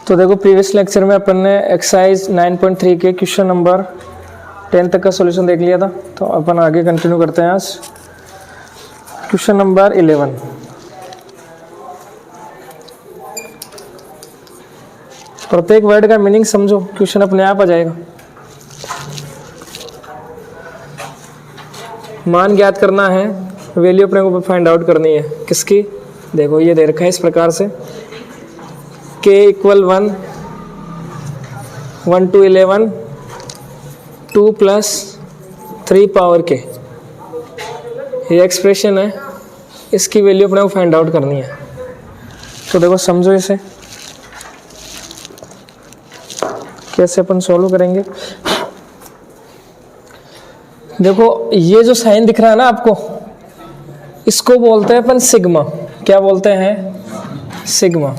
तो देखो previous lecture में अपन ने एक्सरसाइज 9.3 के क्वेश्चन नंबर 10 तक का सॉल्यूशन देख लिया था। तो अपन आगे कंटिन्यू करते हैं आज क्वेश्चन नंबर 11। प्रत्येक वर्ड का मीनिंग समझो, क्वेश्चन अपने आप आ जाएगा। मान ज्ञात करना है, वैल्यू अपने को फाइंड आउट करनी है। किसकी? देखो ये दे रखा है इस प्रकार से, k equal 1, 1 to 11, 2 plus 3 power k, ये एक्सप्रेशन है। इसकी वैल्यू अपने को फाइंड आउट करनी है। तो देखो समझो इसे कैसे अपन सॉल्व करेंगे। देखो ये जो साइन दिख रहा है ना आपको, इसको बोलते हैं अपन सिग्मा। क्या बोलते हैं? सिग्मा।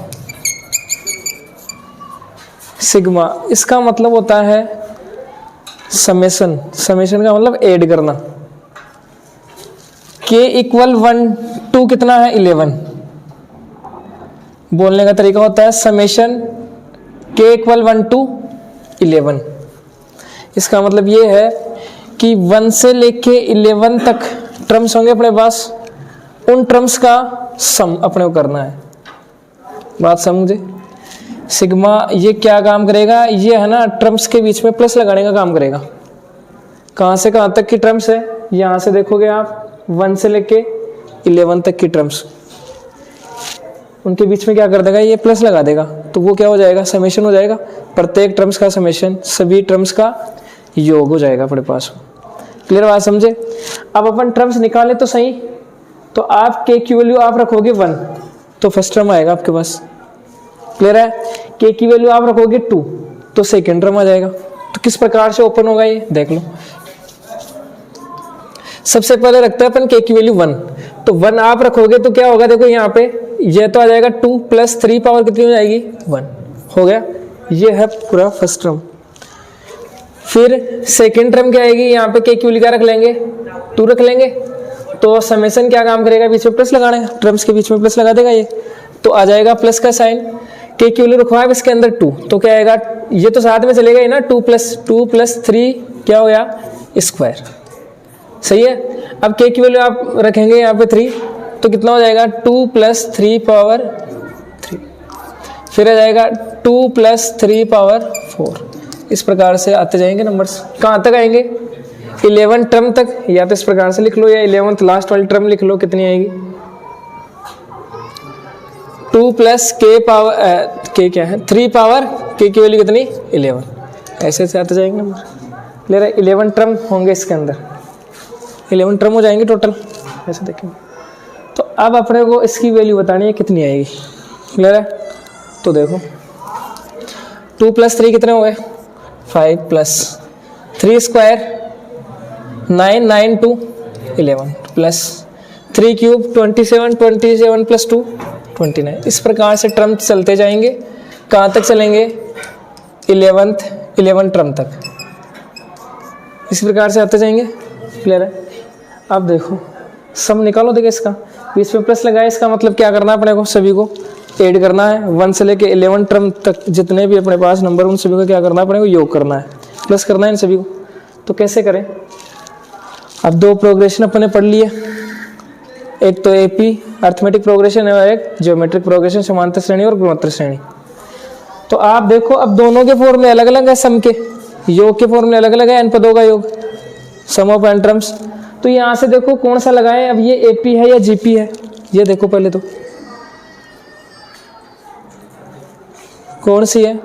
सिग्मा इसका मतलब होता है समेशन। समेशन का मतलब ऐड करना। k इक्वल 1 टू कितना है? 11। बोलने का तरीका होता है समेशन k इक्वल 1 टू 11। इसका मतलब ये है कि 1 से लेके 11 तक टर्म्स होंगे अपने पास, उन टर्म्स का सम अपने को करना है। बात समझे? सिग्मा ये क्या काम करेगा? ये है ना टर्म्स के बीच में प्लस लगाने का काम करेगा। कहाँ से कहाँ तक की टर्म्स है? यहाँ से देखोगे आप 1 से लेके 11 तक की टर्म्स, उनके बीच में क्या कर देगा? ये प्लस लगा देगा। तो वो क्या हो जाएगा? समेशन हो जाएगा। प्रत्येक टर्म्स का समेशन, सभी टर्म्स का योग हो जाएगा अपने पास। क्लियर बात समझे? अब अपन टर्म्स निकाले तो सही। तो आप k की वैल्यू आप रखोगे 1, तो फर्स्ट टर्म आएगा आपके पास। क्लियर है? k की वैल्यू आप रखोगे 2, तो सेकेंड टर्म आ जाएगा। तो किस प्रकार से ओपन होगा ये देख लो। सबसे पहले रखते हैं अपन k की वैल्यू 1, तो 1 आप रखोगे तो क्या होगा? देखो यहाँ पे ये तो आ जाएगा 2 प्लस 3 पावर कितनी हो जाएगी? 1 हो गया। ये है पूरा फर्स्ट टर्म। फिर सेकेंड टर्म क्या आएगी? यहाँ पे k की वैल्यू क्या रख लेंगे? 2 रख लेंगे। तो समेशन क्या काम करेगा? बीच में प्लस लगाने का, टर्म्स के बीच में प्लस लगा देगा ये, तो आ जाएगा प्लस का साइन। k की वैल्यू रखवा है इसके अंदर 2, तो क्या आएगा? ये तो साथ में चलेगा ही ना, 2 प्लस 3 क्या हो गया? स्क्वायर। सही है। अब k की वैल्यू आप रखेंगे यहाँ पे 3, तो कितना हो जाएगा? 2 प्लस 3 पावर 3। फिर आ जाएगा 2 प्लस 3 पावर 4। इस प्रकार से आते जाएंगे नंबर्स। कहाँ तक आएंगे? 11 टर्म तक। या तो इस प्रकार से लिख लो, या 11th लास्ट वाली टर्म लिख लो। कितनी आएगी? 2 प्लस k पावर k क्या है? 3 पावर k की वैल्यू कितनी? 11। ऐसे से आते जाएंगे नंबर। क्लियर है? 11 टर्म होंगे इसके अंदर, 11 टर्म हो जाएंगे टोटल। ऐसे देखेंगे। तो अब अपने को इसकी वैल्यू बतानी है कितनी आएगी। क्लियर है? तो देखो 2 प्लस 3 कितने हो गए? 5 plus 3 square 9, 9 to 11 plus 3 cube 27, 27 plus 2 29। इस प्रकार से टर्म चलते जाएंगे। कहाँ तक चलेंगे? 11 टर्म तक। इस प्रकार से आते जाएंगे। क्लियर है? अब देखो सम निकालो। देखो इसका बीच में प्लस लगाए, इसका मतलब क्या करना है अपने को? सभी को ऐड करना है। 1 से लेके 11 टर्म तक जितने भी अपने पास नंबर, उन सभी को क्या करना है? अपने को योग करना है, प्लस करना है इन सभी को। तो कैसे करें? अब 2 प्रोग्रेशन अपने पढ़ लिए, एक तो एपी अर्थमेटिक प्रोग्रेशन है और एक ज्योमेट्रिक प्रोग्रेशन समांतर श्रेणी और गुणोत्तर श्रेणी। तो आप देखो अब दोनों के फॉर्मूले अलग अलग है, सम के योग के फॉर्मूले अलग अलग है, n पदों का योग, सम ऑफ n टर्म्स। तो यहाँ से देखो कौन सा लगाएं? अब ये एपी है या जीपी है? ये देखो पहले तो कौन सी है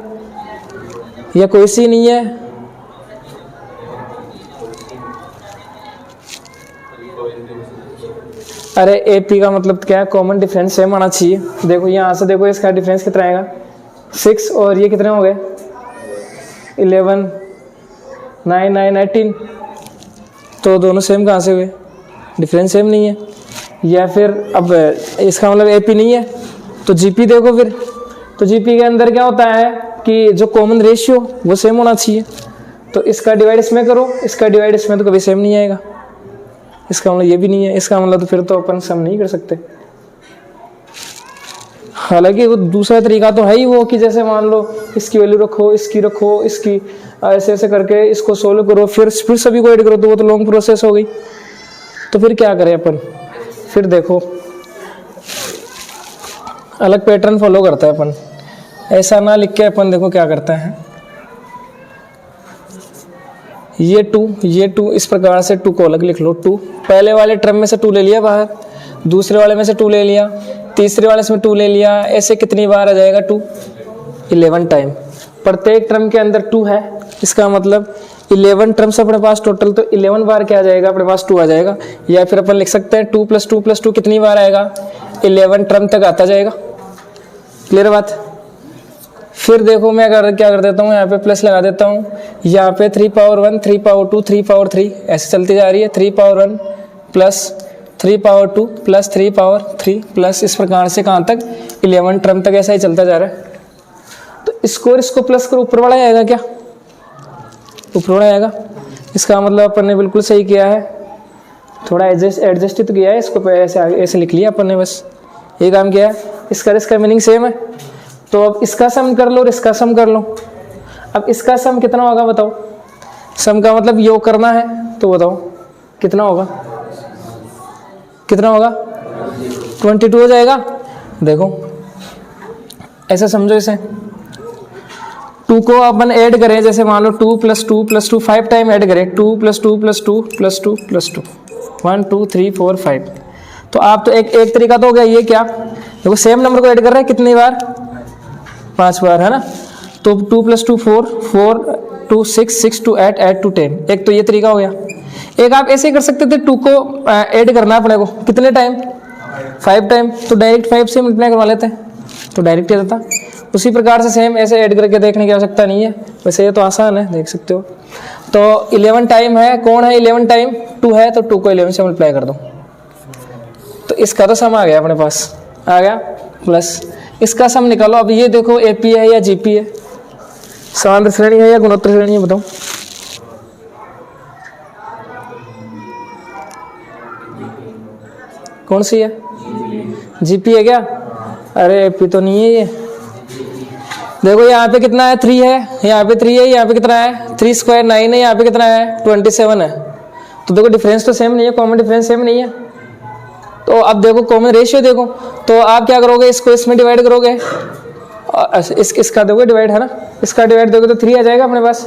या कोई सी नहीं है? अरे एपी का मतलब क्या है? कॉमन डिफरेंस सेम आना चाहिए। देखो यहाँ से देखो इसका डिफरेंस कितना आएगा? 6 और ये कितने हो गए? 11, 9, 9, 18। तो दोनों सेम कहाँ से हुए? डिफरेंस सेम नहीं है। या फिर अब इसका मतलब एपी नहीं है, तो जीपी देखो फिर। तो जीपी के अंदर क्या होता है कि जो कॉमन रेशियो वो सेम होना चाहिए। तो इसका डिवाइड इसमें करो, इसका डिवाइड इसमें, तो कभी सेम नहीं आएगा। इसका मतलब ये भी नहीं है। इसका मतलब तो फिर तो अपन सम नहीं कर सकते। हालांकि वो दूसरा तरीका तो है ही वो कि जैसे मान लो इसकी वैल्यू रखो, इसकी रखो, इसकी ऐसे ऐसे करके इसको सोल्व करो, फिर सभी को ऐड करो, तो वो तो लॉन्ग प्रोसेस हो गई। तो फिर क्या करें अपन, फिर देखो अलग पैटर्न फॉलो करता है अपन, ऐसा ना लिख के अपन देखो क्या करता है, ये टू इस प्रकार से 2 को अलग लिख लो। 2 पहले वाले टर्म में से 2 ले लिया बाहर, दूसरे वाले में से 2 ले लिया, तीसरे वाले से 2 ले लिया, ऐसे कितनी बार आ जाएगा 2? 11 टाइम। प्रत्येक टर्म के अंदर 2 है, इसका मतलब 11 टर्म्स अपने पास टोटल, तो 11 बार क्या आ जाएगा अपने पास? 2 आ जाएगा। या फिर अपन लिख सकते हैं 2 + 2 + 2 कितनी बार आएगा? 11 टर्म तक आता जाएगा। क्लियर बात? फिर देखो मैं क्या कर देता हूँ, यहाँ पे प्लस लगा देता हूँ, यहाँ पे 3 पावर 1, 3 पावर 2, 3 पावर 3 ऐसे चलती जा रही है। 3 power 1 plus 3 power 2 plus 3 power 3 plus इस प्रकार से कहाँ तक? 11 टर्म तक ऐसा ही चलता जा रहा है। तो इसको प्लस करो, ऊपर वाला आएगा क्या? ऊपर वाला आएगा। इसका मतलब अपन ने बिल्कुल सही किया है, थोड़ा एडजस्ट तो किया है, इसको ऐसे लिख लिया अपन ने, बस ये काम किया है। इसका मीनिंग सेम है। तो अब इसका सम कर लो और इसका सम कर लो। अब इसका सम कितना होगा बताओ? सम का मतलब योग करना है, तो बताओ कितना होगा? कितना होगा? 22 हो जाएगा। देखो ऐसा समझो, इसे 2 को अपन ऐड करें, जैसे मान लो 2 + 2 + 2 5 टाइम ऐड करें, 2 + 2 + 2 + 2 + 2 1 2 3 4 5। तो आप तो एक तरीका तो हो गया ये, क्या देखो सेम नंबर को ऐड कर रहे हैं कितनी बार? 5 बार, है ना। तो 2 + 2 4 4 2 6 6 2 8 8 2 10, एक तो ये तरीका हो गया। एक आप ऐसे ही कर सकते थे, 2 को ऐड करना है अपने को कितने टाइम? 5 टाइम, तो डायरेक्ट 5 से मल्टीप्लाई करवा लेते हैं, तो डायरेक्ट ही रहता। उसी प्रकार से सेम ऐसे ऐड करके देखने की आवश्यकता नहीं है, वैसे ये तो आसान है, देख सकते हो। तो 11 टाइम है, कौन है 11 टाइम? 2 है, तो 2 को 11 से मल्टीप्लाई कर दो, तो इसका तो सम आ गया अपने पास, आ गया प्लस इसका सम निकालो। अब ये देखो एपी है या जीपी है, समांतर श्रेणी है या गुणोत्तर श्रेणी है, बताओ। कौन सी है? जीपी है क्या? अरे एपी तो नहीं है ये। देखो यहाँ पे कितना है? 3 है, यहाँ पे 3 है, यहाँ पे कितना है? 3 स्क्वायर 9 है, यहाँ पे कितना है? 27 है। तो देखो डिफरेंस तो सेम नहीं है, कॉमन डिफरेंस सेम नहीं है। तो अब देखो कॉमन रेशियो देखो, तो आप क्या करोगे? इसको इसमें डिवाइड करोगे, इसका दोगे डिवाइड, है ना। इसका डिवाइड दोगे तो 3 आ जाएगा अपने पास,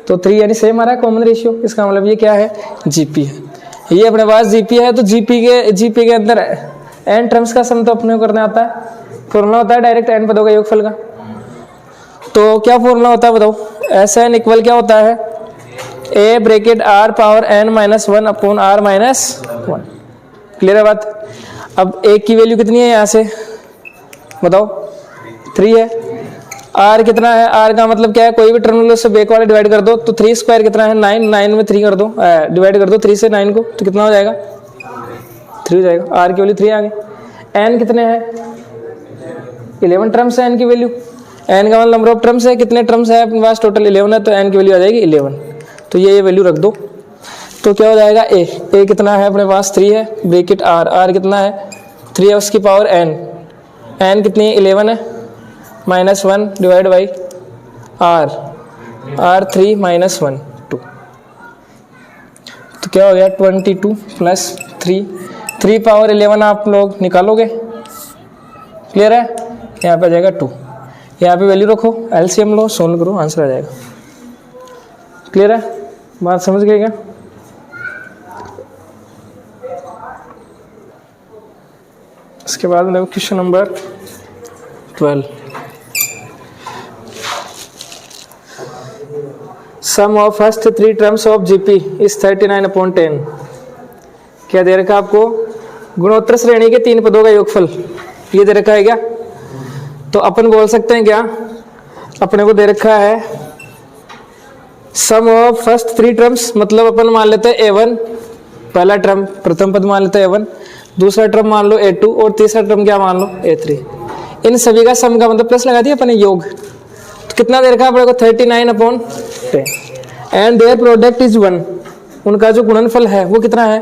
तो 3 यानी सेम आ रहा है कॉमन रेशियो। इसका मतलब ये क्या है? जीपी है। ये अपने पास जीपी है। तो जीपी के अंदर एन टर्म्स का सम तो अपने को करना आता है। फॉर्मूला होता है डायरेक्ट एन पदों का योगफल का। तो क्या फॉर्मूला होता है बताओ? एस एन इक्वल क्या होता है? A bracket r power n - 1 upon r - 1। Clear है बात? अब ए की वैल्यू कितनी है यहाँ से बताओ? 3 है। r कितना है? r का मतलब क्या है? कोई भी टर्मिनल से बैक वाले डिवाइड कर दो, तो 3 स्क्वायर कितना है? 9 9 में 3 कर दो, डिवाइड कर दो 3 से 9 को, तो कितना हो जाएगा? 3 हो जाएगा। r की वैल्यू 3 आ गई। n कितने हैं? 11 टर्म्स है n की वैल्यू। n का मतलब नंबर ऑफ टर्म्स है, कितने टर्म्स है अपने पास? टोटल 11 है, तो n की वैल्यू आ जाएगी 11। तो ये वैल्यू रख दो, तो क्या हो जाएगा? ए कितना है अपने पास? 3 है, ब्रैकेट आर कितना है? 3 है, उसकी पावर n कितनी है? 11 है, -1 डिवाइड बाई r 3 - 1 2। तो क्या हो गया? 22 + 3 पावर 11 आप लोग निकालोगे। क्लियर है? यहाँ पे आ जाएगा 2, यहाँ पे वैल्यू रखो, एलसीएम लो, सोल्व करो, आंसर आ जाएगा। क्लियर है? बात समझ गए क्या? इसके बाद देखो question number 12। Sum of first 3 terms of GP is 39/10। क्या दे रखा है आपको? गुणोत्तर श्रेणी के 3 पदों का योगफल, ये दे रखा है क्या? तो अपन बोल सकते हैं क्या? अपने को दे रखा है सम ऑफ फर्स्ट 3 टर्म्स, मतलब अपन मान लेते हैं A1 पहला टर्म, प्रथम पद मान लेते हैं A1, दूसरा टर्म मान लो A2 और तीसरा टर्म क्या मान लो A3। इन सभी का सम का मतलब प्लस लगा दिया अपने योग। तो कितना दे रखा है अपने को? 39/10 एंड देयर प्रोडक्ट इज 1। उनका जो गुणनफल है वो कितना है?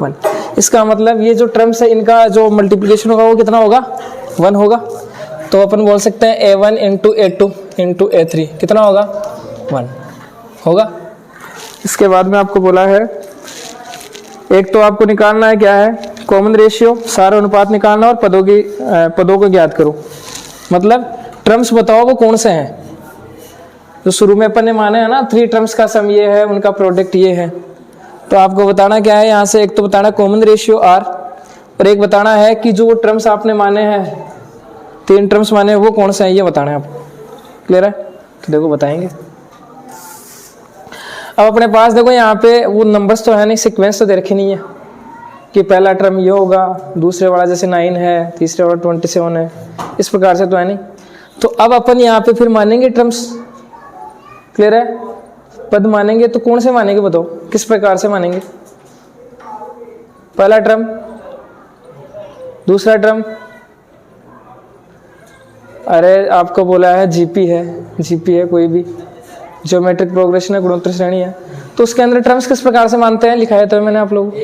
1। इसका मतलब ये जो टर्म्स है इनका जो मल्टीप्लिकेशन होगा वो कितना होगा? 1 होगा। तो अपन बोल सकते हैं A1 into A2 into A3 कितना होगा 1 होगा। इसके बाद में आपको बोला है एक तो आपको निकालना है क्या है कॉमन रेशियो, सारा अनुपात निकालना और पदों को ज्ञात करो। मतलब टर्म्स बताओ वो कौन से हैं जो शुरू में अपन ने माने हैं ना 3 टर्म्स का सम ये है, उनका प्रोडक्ट ये है। तो आपको बताना क्या है यहाँ से, एक तो बताना कॉमन रेशियो R और एक बताना है कि जो टर्म्स आपने माने हैं 3 टर्म्स माने हैं वो कौन से हैं ये बताना है आपको। क्लियर है? तो देखो बताएंगे। अब अपने पास देखो यहाँ पे वो नंबर्स तो है नहीं, सीक्वेंस तो दे रखी नहीं है कि पहला टर्म ये होगा, दूसरे वाला जैसे 9 है, तीसरे वाला 27 है, इस प्रकार से तो है नहीं। तो अब अपन यहाँ पे फिर मानेंगे टर्म्स। क्लियर है? पद मानेंगे तो कौन से मानेंगे बताओ, किस प्रकार से मानेंगे? पहला टर्म, दूसरा टर्म, अरे आपको बोला है जीपी है कोई भी ज्योमेट्रिक प्रोग्रेशन है, गुणोत्तर श्रेणी है, तो उसके अंदर टर्म्स किस प्रकार से मानते हैं लिखा है तो मैंने आप लोग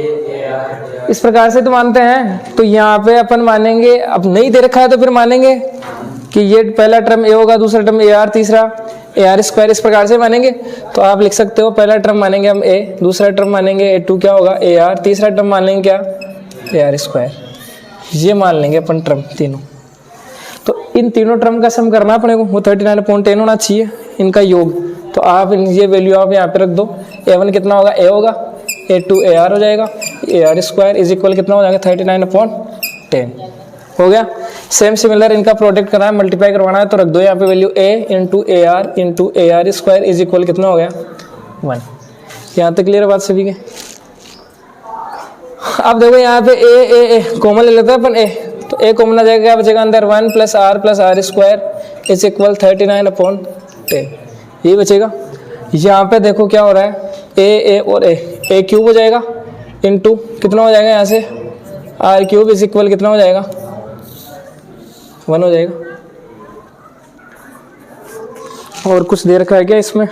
इस प्रकार से तो मानते हैं। तो यहाँ पे अपन मानेंगे, अब नहीं दे रखा है तो फिर मानेंगे कि ये पहला टर्म ए होगा, दूसरा टर्म ए आर, तीसरा ए आर स्क्वायर, इस प्रकार से मानेंगे। तो आप लिख सकते हो पहला टर्म मानेंगे हम ए, दूसरा टर्म मानेंगे A2 क्या होगा ए आर, तीसरा टर्म मान लेंगे क्या ए आर स्क्वायर, ये मान लेंगे अपन टर्म तीनों। तो इन तीनों टर्म का सम करना अपने को, वो 39.10 होना चाहिए इनका योग। तो आप ये वैल्यू आप यहाँ पे रख दो, A1 कितना होगा ए होगा, A2 ए आर हो जाएगा, ए आर स्क्वायर इज इक्वल कितना हो जाएगा 39.10 हो गया। सेम सिमिलर इनका प्रोडक्ट करना है, मल्टीप्लाई करवाना है, तो रख दो यहाँ पे value A into A r square is equal कितना हो गया 1। यहाँ तक क्लियर बात सभी के? अब देखो यहाँ पे ए कॉमन ले लेते हैं अपन, ए तो ए कॉमन आ जाएगा, क्या बचेगा अंदर 1 plus r square is equal 39.10 ये बचेगा। यहाँ पे देखो क्या हो रहा है ए और ए क्यूब हो जाएगा इंटू कितना हो जाएगा यहाँ से आर क्यूब इज इक्वल कितना हो जाएगा 1 हो जाएगा। और कुछ दे रखा है क्या इसमें?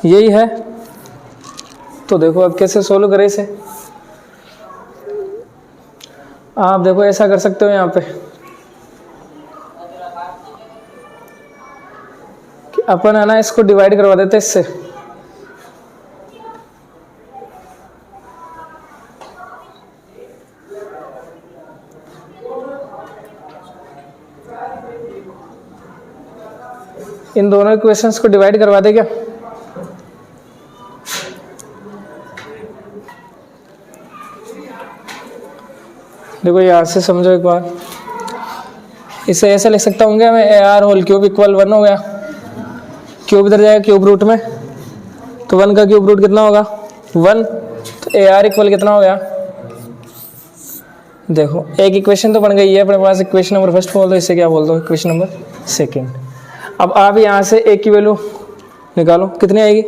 यही है। तो देखो अब कैसे सोल्व करें इसे। आप देखो ऐसा कर सकते हो यहाँ पे कि अपन है ना इसको डिवाइड करवा देते इससे, इन दोनों इक्वेशंस को डिवाइड करवा दे क्या? देखो यहाँ से समझो एक बार, इसे ऐसे लिख सकता हूँ मैं a r whole cube equal 1 हो गया, क्यूब इधर जाएगा क्यूब रूट में, तो 1 का क्यूब रूट कितना होगा 1, तो ए आर इक्वल कितना हो गया। देखो एक इक्वेशन तो बन गई है अपने पास, इक्वेशन नंबर फर्स्ट बोल दो, इसे क्या बोल दो इक्वेशन नंबर सेकेंड। अब आप यहाँ से ए की वैल्यू निकालो, कितनी आएगी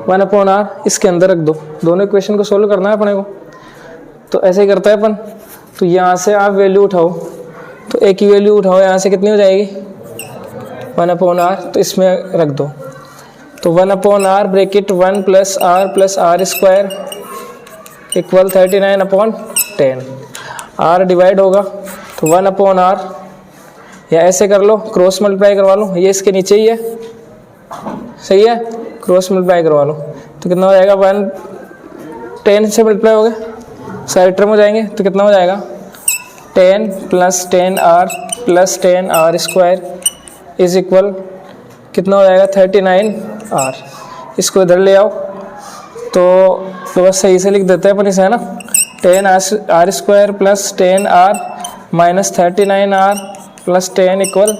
1/r, इसके अंदर रख दो, दोनों इक्वेशन को सोल्व करना है अपने को। तो ऐसे ही करता है अपन, तो यहाँ से आप वैल्यू उठाओ, तो ए की वैल्यू उठाओ यहाँ से कितनी हो जाएगी 1/r, तो इसमें रख दो, तो 1/r bracket 1 plus r square equal 39/10, r divide होगा तो 1/r, या ऐसे कर लो क्रॉस मल्टीप्लाई करवा लो, ये इसके नीचे ही है, सही है, क्रॉस मल्टीप्लाई करवा लो तो कितना हो जाएगा 10 से मल्टीप्लाई हो गया, सारे टर्म हो जाएंगे, तो कितना हो जाएगा 10 plus 10r square is equal कितना हो जाएगा 39r। इसको इधर ले आओ तो बस सही से लिख देते हैं अपन इसे, है ना, 10r square plus 10r minus 39r plus 10 equal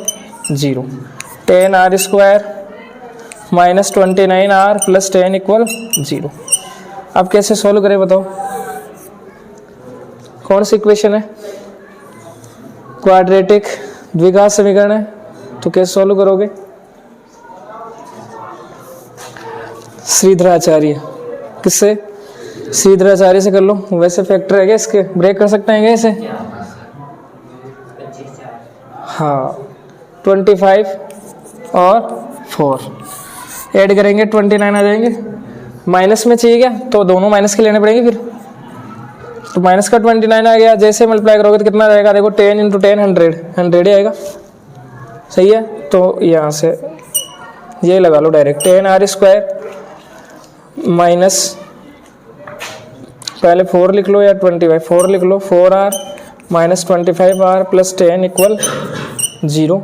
0, 10r square minus 29r plus 10 equal 0। अब कैसे सोल्व करें बताओ, कौन सी इक्वेशन है? क्वाड्रेटिक द्विघात समीकरण है, तो कैसे सोल्व करोगे? श्रीधराचार्य, किससे? श्रीधराचार्य से कर लो। वैसे फैक्टर है क्या इसके, ब्रेक कर सकते हैं क्या इसे? हाँ 25 और 4 ऐड करेंगे 29 आ जाएंगे। माइनस में चाहिए क्या, तो दोनों माइनस के लेने पड़ेंगे फिर, तो माइनस का 29 आ गया, जैसे मल्टीप्लाई करोगे तो कितना रहेगा, देखो 10 × 10 100 ही आएगा, सही है। तो यहाँ से ये लगा लो डायरेक्ट 10r² माइनस, पहले 4 लिख लो या 25, 4 लिख लो, 4r माइनस 25r प्लस 10 = 0।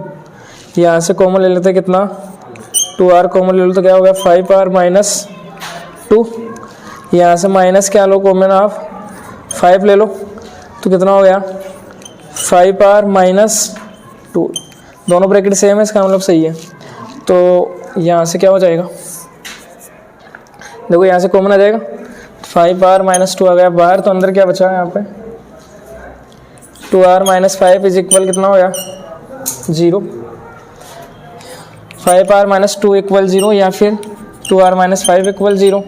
यहाँ से कॉमन ले लेते कितना, 2r कॉमन ले लो तो क्या हो गया 5r माइनस 2। यहाँ से माइनस क्या लो कॉमन आप 5 ले लो तो कितना हो गया 5r माइनस 2, दोनों ब्रैकेट सेम है, इसका मतलब सही है। तो यहाँ से क्या हो जाएगा, देखो यहाँ से कॉमन आ जाएगा, 5r माइनस 2 आ गया बाहर, तो अंदर क्या बचा है यहाँ पे 2r माइनस 5 = कितना हो गया 0, 5r माइनस 2 = 0 या फिर 2r माइनस 5 = 0।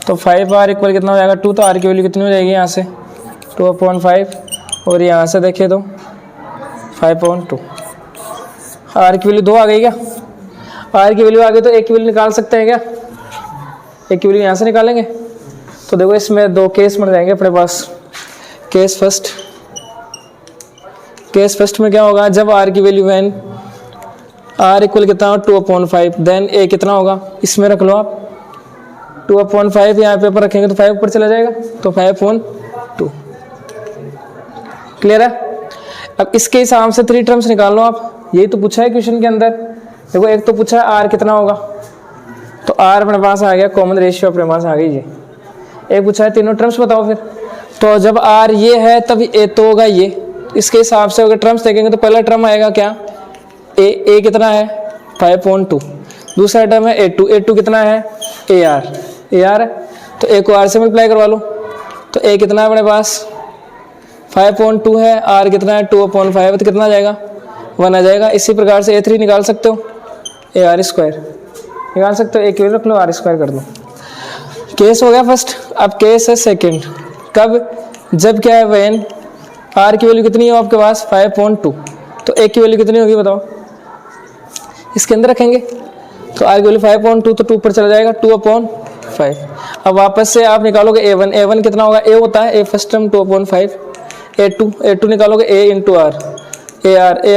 तो 5r = कितना हो जाएगा 2, तो r की वैल्यू कितनी हो जाएगी यहाँ से 2/5, और यहाँ से देखिए तो 5/2। r की वैल्यू 2 आ गई क्या, r की वैल्यू आ गई तो एक की वैल्यू निकाल सकते हैं क्या, एक की वैल्यू यहाँ से निकालेंगे। तो देखो इसमें दो केस मिल जाएंगे अपने पास। केस फर्स्ट में क्या होगा, जब r की वैल्यू n r = कितना 2/5, देन a कितना होगा, इसमें रख लो आप 2/5, यहाँ पे ऊपर रखेंगे तो 5 ऊपर चला जाएगा, तो 5/2। क्लियर है। अब इसके हिसाब से 3 टर्म्स निकाल लो आप, यही तो पूछा है क्वेश्चन के अंदर। देखो एक तो पूछा है r कितना होगा, तो r अपने पास आ गया, कॉमन रेशियो अपने पास आ गई जी। एक पूछा है तीनों टर्म्स बताओ फिर, तो जब r ये है तब a तो होगा ये, इसके हिसाब से अगर टर्म्स देखेंगे तो पहला टर्म आएगा क्या a कितना है 5/2, दूसरा टर्म है a2 कितना है ar है, तो a को r से मल्टीप्लाई करवा लो, तो a कितना है अपने पास 5/2 है, r कितना है 2/5, तो कितना आ जाएगा 1 आ जाएगा। इसी प्रकार से a3 निकाल सकते हो, ar² निकाल सकते हो, एक वैल्यू रख लो r² कर दो। केस हो गया फर्स्ट। अब केस है सेकंड, कब, जब क्या है when r की वैल्यू कितनी है आपके पास 5/2, तो a की वैल्यू कितनी होगी बताओ, इसके अंदर रखेंगे, तो r की वैल्यू 5/2 तो 2 पर चला जाएगा 2/5। अब वापस से आप निकालोगे a1 कितना होगा, a होता है a फर्स्ट टर्म 2/5, a2 निकालोगे a ×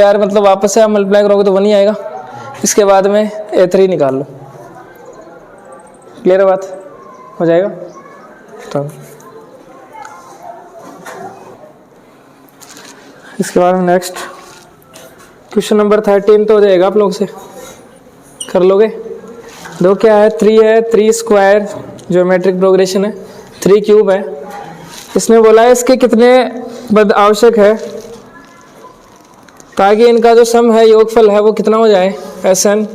ar मतलब वापस से आप मल्टीप्लाई करोगे तो 1 ही आएगा। इसके बाद में a3 निकाल लो। क्लियर है बात, हो जाएगा। तो इसके बाद में नेक्स्ट क्वेश्चन नंबर 13 तो हो जाएगा आप लोग से, कर लोगे। दो क्या है 3 है, 3 स्क्वायर ज्योमेट्रिक प्रोग्रेशन है, 3 क्यूब है। इसने बोला है इसके कितने पद आवश्यक है ताकि इनका जो सम है योगफल है वो कितना हो जाए SN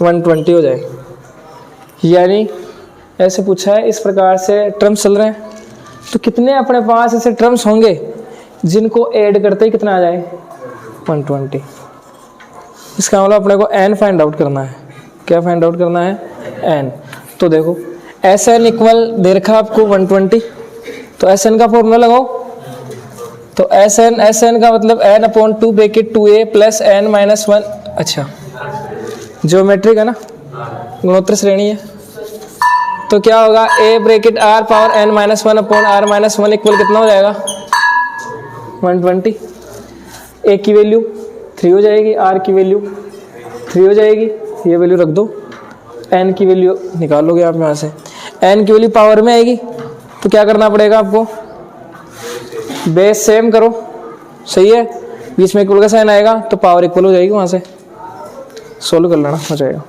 120 हो जाए। यानी ऐसे पूछा है, इस प्रकार से टर्म्स चल रहे हैं, तो कितने अपने पास ऐसे टर्म्स होंगे जिनको ऐड करते ही कितना आ जाए 120। इसका मतलब अपने को n फाइंड आउट करना है। क्या फाइंड आउट करना है n। तो देखो SN = दे रखा आपको 120, तो SN का फॉर्मूला लगाओ, तो SN का मतलब n/2 bracket 2a plus n - 1। अच्छा ज्योमेट्रिक है ना, गुणोत्तर श्रेणी है, तो क्या होगा a bracket r power n - 1/r - 1 equal कितना हो जाएगा 120। a की वैल्यू 3 हो जाएगी, r की वैल्यू 3 हो जाएगी, ये वैल्यू रख दो, n की वैल्यू निकालोगे आप यहाँ से, n की वैल्यू पावर में आएगी, तो क्या करना पड़ेगा आपको, बेस सेम करो, सही है, बीच में इक्वल का साइन आएगा तो पावर इक्वल हो जाएगी, वहां से सोल्व कर लेना, हो जाएगा।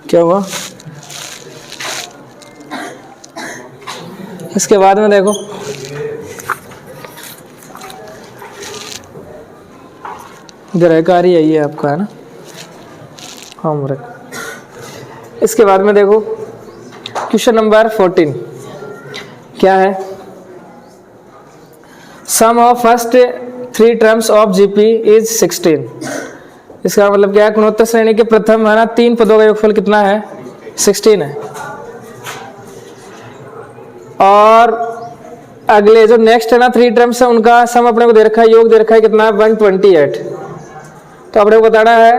क्या हुआ, इसके बाद में देखो इधर कार्य यही है आपका, है ना होमवर्क। इसके बाद में देखो क्वेश्चन नंबर 14 क्या है, sum of first 3 terms of GP is 16। इसका मतलब क्या है, गुणोत्तर श्रेणी के प्रथम है ना 3 पदों का योगफल कितना है 16 है, और अगले जो नेक्स्ट है ना 3 टर्म्स है उनका सम अपने को दे रखा है, योग दे रखा है कितना है 128। तो अपने को बताना है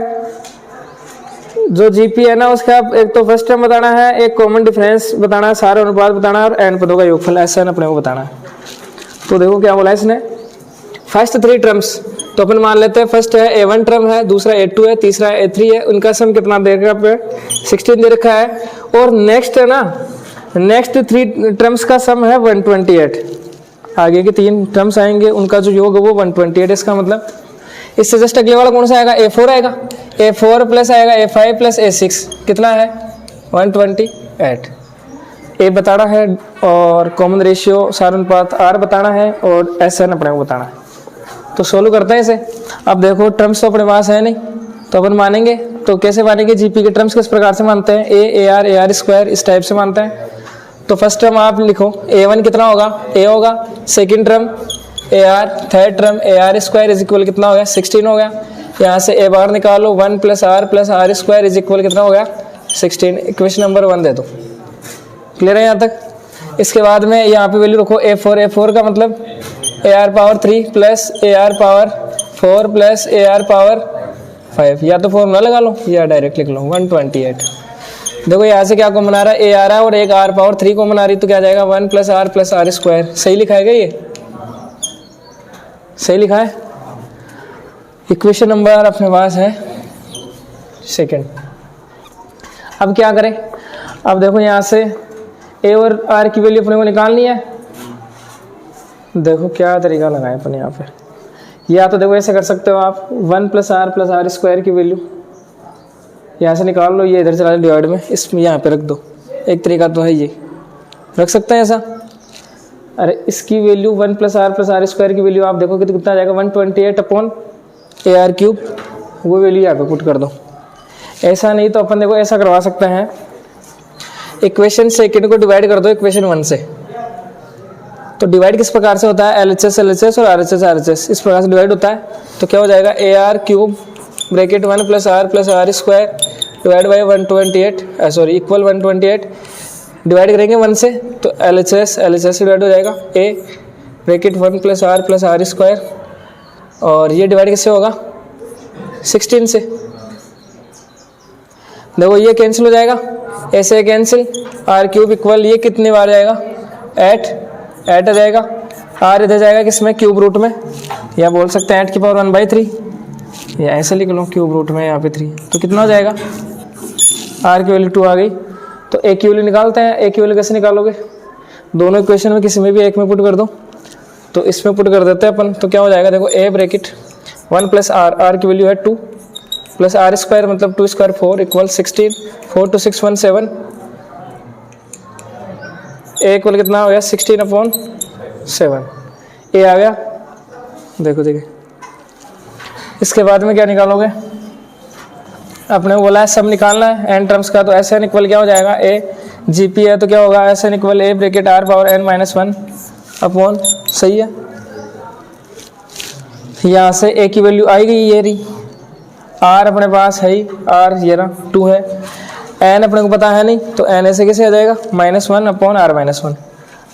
जो जीपी है ना उसका एक तो फर्स्ट टर्म बताना है, एक कॉमन डिफरेंस बताना है, सारे अनुपात बताना है और एन पदों का योगफल ऐसा अपने को बताना है। तो देखो क्या बोला इसने, फर्स्ट 3 टर्म्स तो अपन मान लेते हैं फर्स्ट है A1 टर्म है, दूसरा A2 है, तीसरा A3 है, उनका सम कितना दे रखा है 16 दे रखा है। और नेक्स्ट है ना, नेक्स्ट 3 टर्म्स का सम है 128, आगे के 3 टर्म्स आएंगे उनका जो योग है वो 128। इसका मतलब इससे जस्ट अगले वाला कौन सा आएगा, A4 आएगा, A4 प्लस आएगा A5 प्लस A6 कितना है 128। ए बताना है और कॉमन रेशियो सार अनुपात R बताना है और SN अपने को बताना है। तो सोल्व करते हैं इसे। अब देखो टर्म्स तो अपने पास है नहीं तो अपन मानेंगे, तो कैसे मानेंगे, जीपी के टर्म्स किस प्रकार से मानते हैं, ए AR AR स्क्वायर इस टाइप से मानते हैं। तो फर्स्ट टर्म आप लिखो A1 कितना होगा, A होगा, second term AR, third term AR square is equal कितना हो गया 16 हो गया। यहाँ से A बार निकालो 1 plus R square is equal कितना हो गया 16। इक्वेशन नंबर 1 दे दो। क्लियर है यहाँ तक। इसके बाद में यहाँ पे वैल्यू रखो A4 का मतलब AR power 3 plus AR power 4 plus AR power 5, या तो फॉर्मूला लगा लो या डायरेक्ट लिख लो 128। देखो यहाँ से क्या कॉमन आ रहा है, A आ रहा है और एक R पावर 3 कॉमन आ रही, तो क्या आ जाएगा 1 प्लस R स्क्वायर। सही लिखा है क्या, ये सही लिखा है। इक्वेशन नंबर अपने पास है सेकंड। अब क्या करें, अब देखो यहाँ से A और R की वैल्यू अपने को निकालनी है। देखो क्या तरीका लगाए अपन यहाँ पे, या तो देखो ऐसे कर सकते हो आप 1 प्लस R स्क्वायर की वैल्यू यहाँ से निकाल लो, ये इधर चला डिवाइड में, इसमें यहाँ पे रख दो। एक तरीका तो है ये, रख सकते हैं ऐसा। अरे इसकी वैल्यू 1 प्लस R स्क्वायर की वैल्यू आप देखो कि तो कितना आ जाएगा 128 अपॉन AR क्यूब, वो वैल्यू यहाँ पे पुट कर दो। ऐसा नहीं तो अपन देखो ऐसा करवा सकते हैं, इक्वेशन सेकंड को डिवाइड कर दो इक्वेशन 1 से। तो डिवाइड किस प्रकार से होता है, LHS और RHS इस प्रकार से डिवाइड होता है। तो क्या हो जाएगा AR cube bracket 1 plus R square divide by 128 sorry equal 128 divide करेंगे 1 से, तो LHS से डिवाइड हो जाएगा A bracket 1 plus R square, और ये डिवाइड किससे होगा 16 से। देखो ये कैंसिल हो जाएगा, ऐसे कैंसिल, R क्यूब इक्वल ये कितने बार जाएगा 8 आ जाएगा, R इधर जाएगा किसमें क्यूब रूट में, या बोल सकते हैं 8 की पावर 1/3, या ऐसे लिख लो क्यूब रूट में यहाँ पे 3। तो कितना हो जाएगा, R की वैल्यू 2 आ गई। तो A की वैल्यू निकालते हैं। A की वैल्यू कैसे निकालोगे, दोनों इक्वेशन में किसी में भी एक में पुट कर दो। तो इसमें पुट कर देते हैं अपन, तो क्या हो जाएगा देखो A ब्रैकेट 1 प्लस R की वैल्यू है 2 प्लस R स्क्वायर मतलब 2 square 4 equal 16, 4 to 6 1 7, A equal कितना हो गया 16/7, A आ गया। देखो इसके बाद में क्या निकालोगे, अपने बोला है सब निकालना है एन टर्म्स का, तो SN इक्वल क्या हो जाएगा A GP है तो क्या होगा SN equal A bracket R power n-1 upon, सही है। यहाँ से A की वैल्यू आई गई, ये रही, R अपने पास है ही, R ये रहा 2 है, N अपने को पता है नहीं, तो N ऐसे कैसे आ जाएगा -1 अपॉन R-1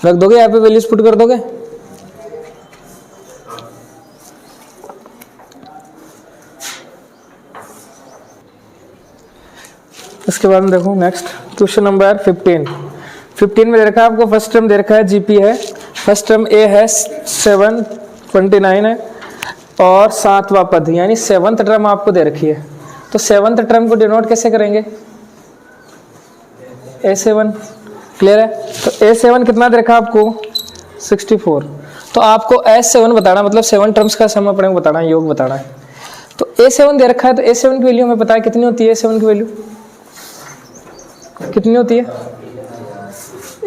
रख दोगे, यहाँ पे वैल्यूज पुट कर दोगे। इसके बाद में देखो नेक्स्ट क्वेश्चन नंबर 15 में दे रखा है आपको, फर्स्ट टर्म दे रखा है GP है, फर्स्ट टर्म A है 729 है और 7वां पद यानी 7th टर्म आपको दे रखी है। तो 7th टर्म को डिनोट कैसे करेंगे, A7, क्लियर है। तो A7 कितना दे रखा है आपको 64, तो आपको S7 बताना, मतलब 7 टर्म्स का सम अपने को बताना है, योग बताना है। तो A7 दे रखा है, तो A7 की वैल्यू हमें पता है कितनी होती है, A7 की वैल्यू कितनी होती है,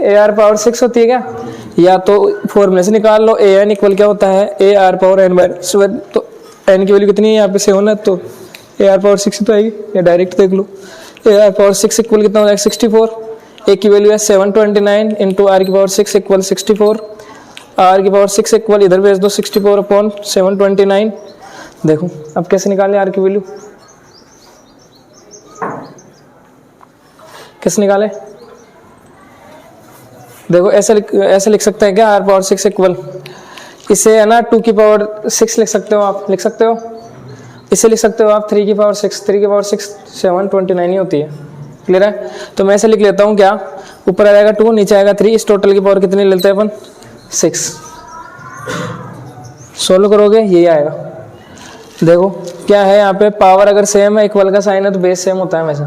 AR पावर 6 होती है क्या, या तो फॉर्मूले से निकाल लो, AN इक्वल क्या होता है AR पावर n/7, तो N की वैल्यू कितनी है यहाँ पे 7 है, तो AR पावर 6 तो आएगी, या डायरेक्ट देख लो AR पावर 6 इक्वल कितना हो जाएगा 64, A की वैल्यू है 729 इंटू R की पावर 6 इक्वल 64, R की पावर 6 इक्वल इधर भेज दो 64 अपॉन 729। देखो अब कैसे निकालें R की वैल्यू, कैसे निकाले, देखो ऐसे लिख सकते हैं क्या, R पावर 6 इक्वल, इसे है ना 2 की पावर 6 लिख सकते हो, आप लिख सकते हो, इसे लिख सकते हो आप 3 की पावर 6, 3 की पावर 6 729 ही होती है। क्लियर है? तो मैं ऐसे लिख लेता हूँ, क्या ऊपर आ जाएगा 2, नीचे आएगा 3, इस टोटल की पावर कितनी लेते हैं अपन 6। सोल्व करोगे यही आएगा। देखो क्या है यहाँ पे, पावर अगर सेम है, इक्वल का साइन है तो बेस सेम होता है हमेशा।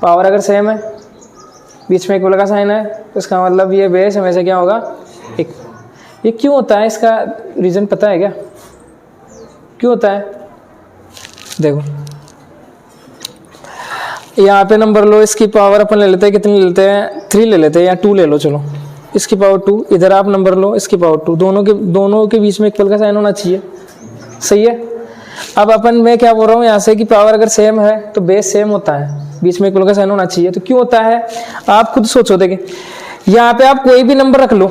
पावर अगर सेम है, बीच में इक्वल का साइन है, तो इसका मतलब ये बेस हमेशा क्या होगा एक। ये क्यों होता है, इसका रीज़न पता है क्या क्यों होता है? देखो यहाँ पे नंबर लो, इसकी पावर अपन ले लेते हैं, कितनी ले लेते हैं 3 ले लेते हैं, या 2 ले लो, चलो इसकी पावर 2, इधर आप नंबर लो इसकी पावर 2, दोनों के बीच में इक्वल का साइन होना चाहिए। सही है? अब अपन मैं क्या बोल रहा हूँ यहाँ से कि पावर अगर सेम है तो बेस सेम होता है, बीच में इक्वल का साइन होना चाहिए। तो क्यों होता है आप खुद सोचो। देखिए यहाँ पे आप कोई भी नंबर रख लो,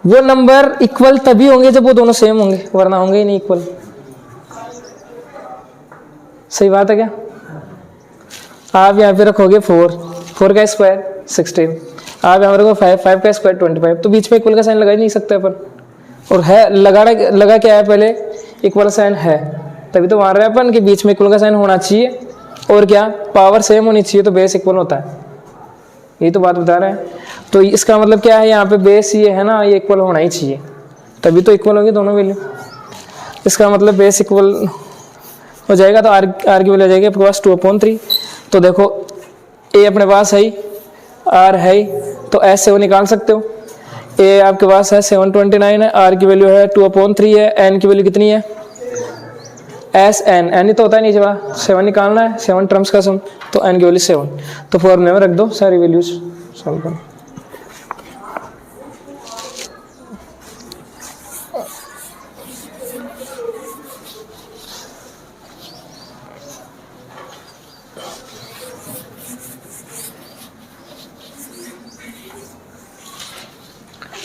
वो नंबर इक्वल तभी होंगे जब वो दोनों सेम होंगे, वरना होंगे ही नहीं इक्वल। सही बात है क्या? आप यहाँ पे रखोगे 4 का स्क्वायर 16, आप यहाँ रखो 5 का स्क्वायर 25, तो बीच में इक्वल का साइन लगा ही नहीं सकते अपन। और है लगा क्या है, पहले इक्वल साइन है, तभी तो मान रहे हैं अपन कि बीच में इक्वल का साइन होना चाहिए, और क्या पावर सेम होनी चाहिए तो बेस इक्वल होता है। यही तो बात बता रहे हैं। तो इसका मतलब क्या है, यहाँ पे बेस ये है ना, ये इक्वल होना ही चाहिए, तभी तो इक्वल होंगे दोनों वैल्यू। इसका मतलब बेस इक्वल हो जाएगा, तो आर की वैल्यू आ जाएगी आपके पास 2/3। तो देखो ए अपने पास है, आर है, तो एस से वो निकाल सकते हो। ए आपके पास है 729 है, आर की वैल्यू है 2/3 है, एन की वैल्यू कितनी है एस एन, एन ही तो होता है नीचे वाला, 7 निकालना है, 7 टर्म्स का सम, तो एन की वैल्यू 7। तो फॉर्मूले में रख दो सारी वैल्यूज, सॉल्व करो।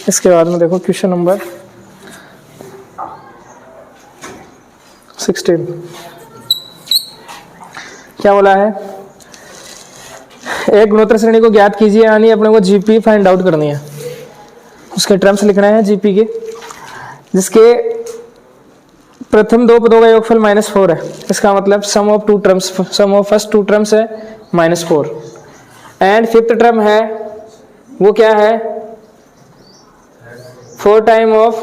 इसके बाद में देखो क्वेश्चन नंबर 16 क्या बोला है, एक गुणोत्तर श्रेणी को ज्ञात कीजिए, यानी अपने को जीपी फाइंड आउट करनी है, उसके टर्म्स लिखना है जीपी के, जिसके प्रथम दो पदों का योगफल -4 है। इसका मतलब सम ऑफ फर्स्ट टू टर्म्स है -4, एंड फिफ्थ टर्म है वो क्या है 4 टाइम ऑफ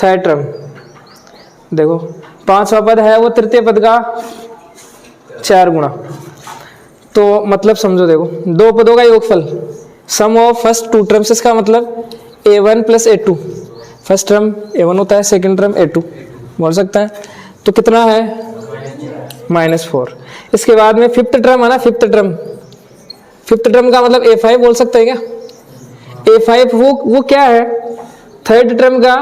थर्ड टर्म। देखो पांचवा पद है वो तृतीय पद का 4 गुना, तो मतलब समझो, देखो दो पदों का योगफल सम ऑफ फर्स्ट टू टर्म्स, इसका मतलब a1 + a2, first term a1 होता है, सेकंड टर्म a2 बोल सकता है, तो कितना है -4। इसके बाद में फिफ्थ टर्म है ना, फिफ्थ टर्म का मतलब a5 बोल सकते हैं क्या, a5 वो क्या है थर्ड टर्म का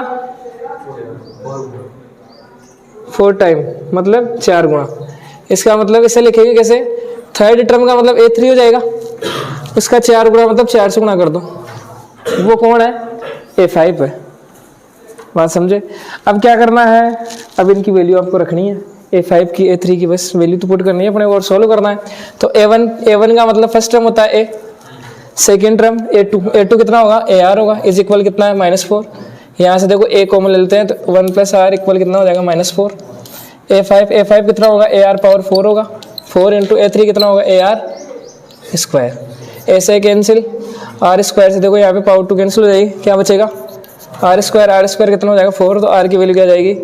4 टाइम, मतलब 4 गुना। इसका मतलब इसे लिखेंगे कैसे, थर्ड टर्म का मतलब a3 हो जाएगा, उसका 4 गुना मतलब 4 से गुना कर दो, वो कौन है a5 है। बात समझे? अब क्या करना है, अब इनकी वैल्यू आपको रखनी है, a5 की a3 की बस वैल्यू तो पुट करनी है अपने और सॉल्व करना है। तो a1 का मतलब फर्स्ट टर्म होता है a, सेकेंड टर्म a2 कितना होगा ar होगा, इज इक्वल कितना है -4। यहाँ से देखो a कॉमन ले लेते हैं, तो 1 + r इक्वल कितना हो जाएगा -4। a5 कितना होगा ar पावर 4 होगा, 4 × a3 कितना होगा ar स्क्वायर, ऐसे कैंसिल, r स्क्वायर से देखो यहाँ पे पावर 2 कैंसिल हो जाएगी, क्या बचेगा r स्क्वायर कितना हो जाएगा 4, तो r की वैल्यू क्या जाएगी +-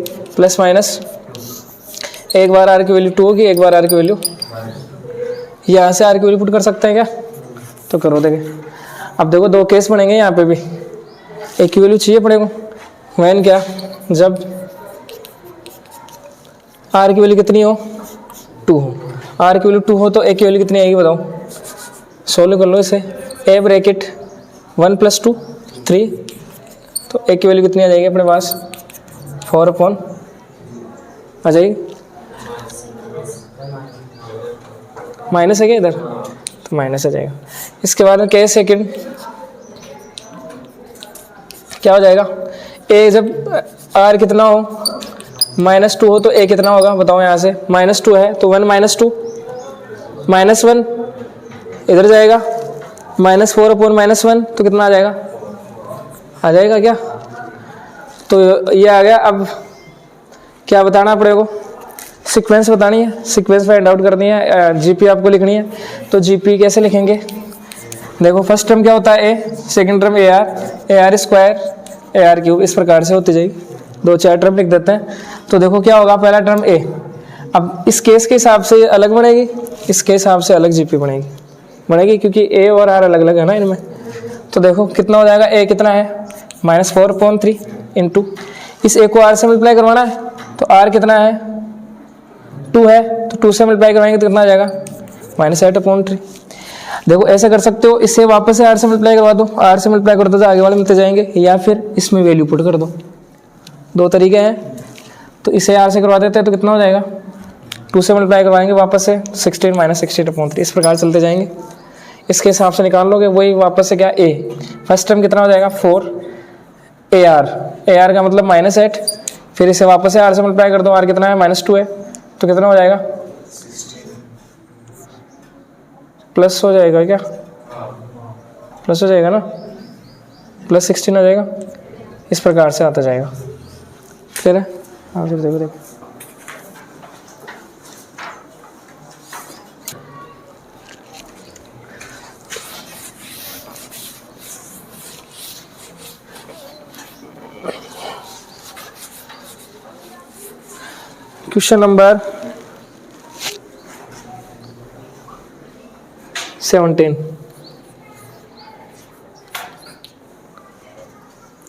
एक बार r की वैल्यू 2 होगी, एक बार r की वैल्यू, यहाँ से r की वैल्यू पुट कर सकते हैं क्या, तो करो। देखिए अब देखो दो केस बनेंगे यहाँ पे भी, एक की वैल्यू चाहिए पड़ेगा, वैन क्या जब r की वैल्यू कितनी हो 2 हो, r की वैल्यू 2 हो तो a की वैल्यू कितनी आएगी बताओ, सोल्व कर लो इसे, a ब्रैकेट 1 + 2 3, तो a की वैल्यू कितनी आ जाएगी अपने पास 4 आ जाएगी, माइनस है क्या इधर, तो माइनस आ जाएगा। इसके बाद में k सेकेंड क्या हो जाएगा, a जब r कितना हो -2 हो तो a कितना होगा बताओ, यहाँ से -2 है तो 1 - 2 -1 इधर जाएगा, -4/-1 तो कितना आ जाएगा क्या, तो ये आ गया। अब क्या बताना पड़ेगा, सीक्वेंस बतानी है, सीक्वेंस फाइंड आउट करनी है, जीपी आपको लिखनी है। तो जीपी कैसे लिखेंगे, देखो फर्स्ट टर्म क्या होता है a, second term a r square a r cube, इस प्रकार से होती जाएगी। 2-4 टर्म लिख देते हैं। तो देखो क्या होगा, पहला टर्म ए, अब इस केस के हिसाब से अलग बनेगी, इसके हिसाब से अलग जीपी बनेगी क्योंकि ए और आर अलग अलग है ना इनमें। तो देखो कितना हो जाएगा, ए कितना है -4/3 इंटू इस ए को आर से मल्टीप्लाई करवाना है, तो आर कितना है 2 है, तो 2 से मल्टीप्लाई करवाएंगे तो कितना आ जाएगा -8/3। देखो ऐसा कर सकते हो, इससे वापस से आर से मल्टीप्लाई करवा दो, आर से मल्टीप्लाई कर दो तो आगे वाले मिलते जाएंगे, या फिर इसमें वैल्यू पुट कर दो। 2 तरीके हैं। तो इसे आर से करवा देते हैं तो कितना हो जाएगा, 2 से मल्टीप्लाई करवाएंगे वापस से 16 -16/3, इस प्रकार चलते जाएंगे। इसके हिसाब से निकाल लोगे, वही वापस से क्या ए, फर्स्ट टर्म कितना हो जाएगा 4 ए आर का मतलब -8, फिर इसे वापस से आर से मल्टीप्लाई कर दो, आर कितना है -2 है, तो कितना हो जाएगा प्लस हो जाएगा, क्या प्लस हो जाएगा ना, +16 हो जाएगा। इस प्रकार से आता जाएगा। फिर हाँ फिर देखो क्वेश्चन नंबर 17।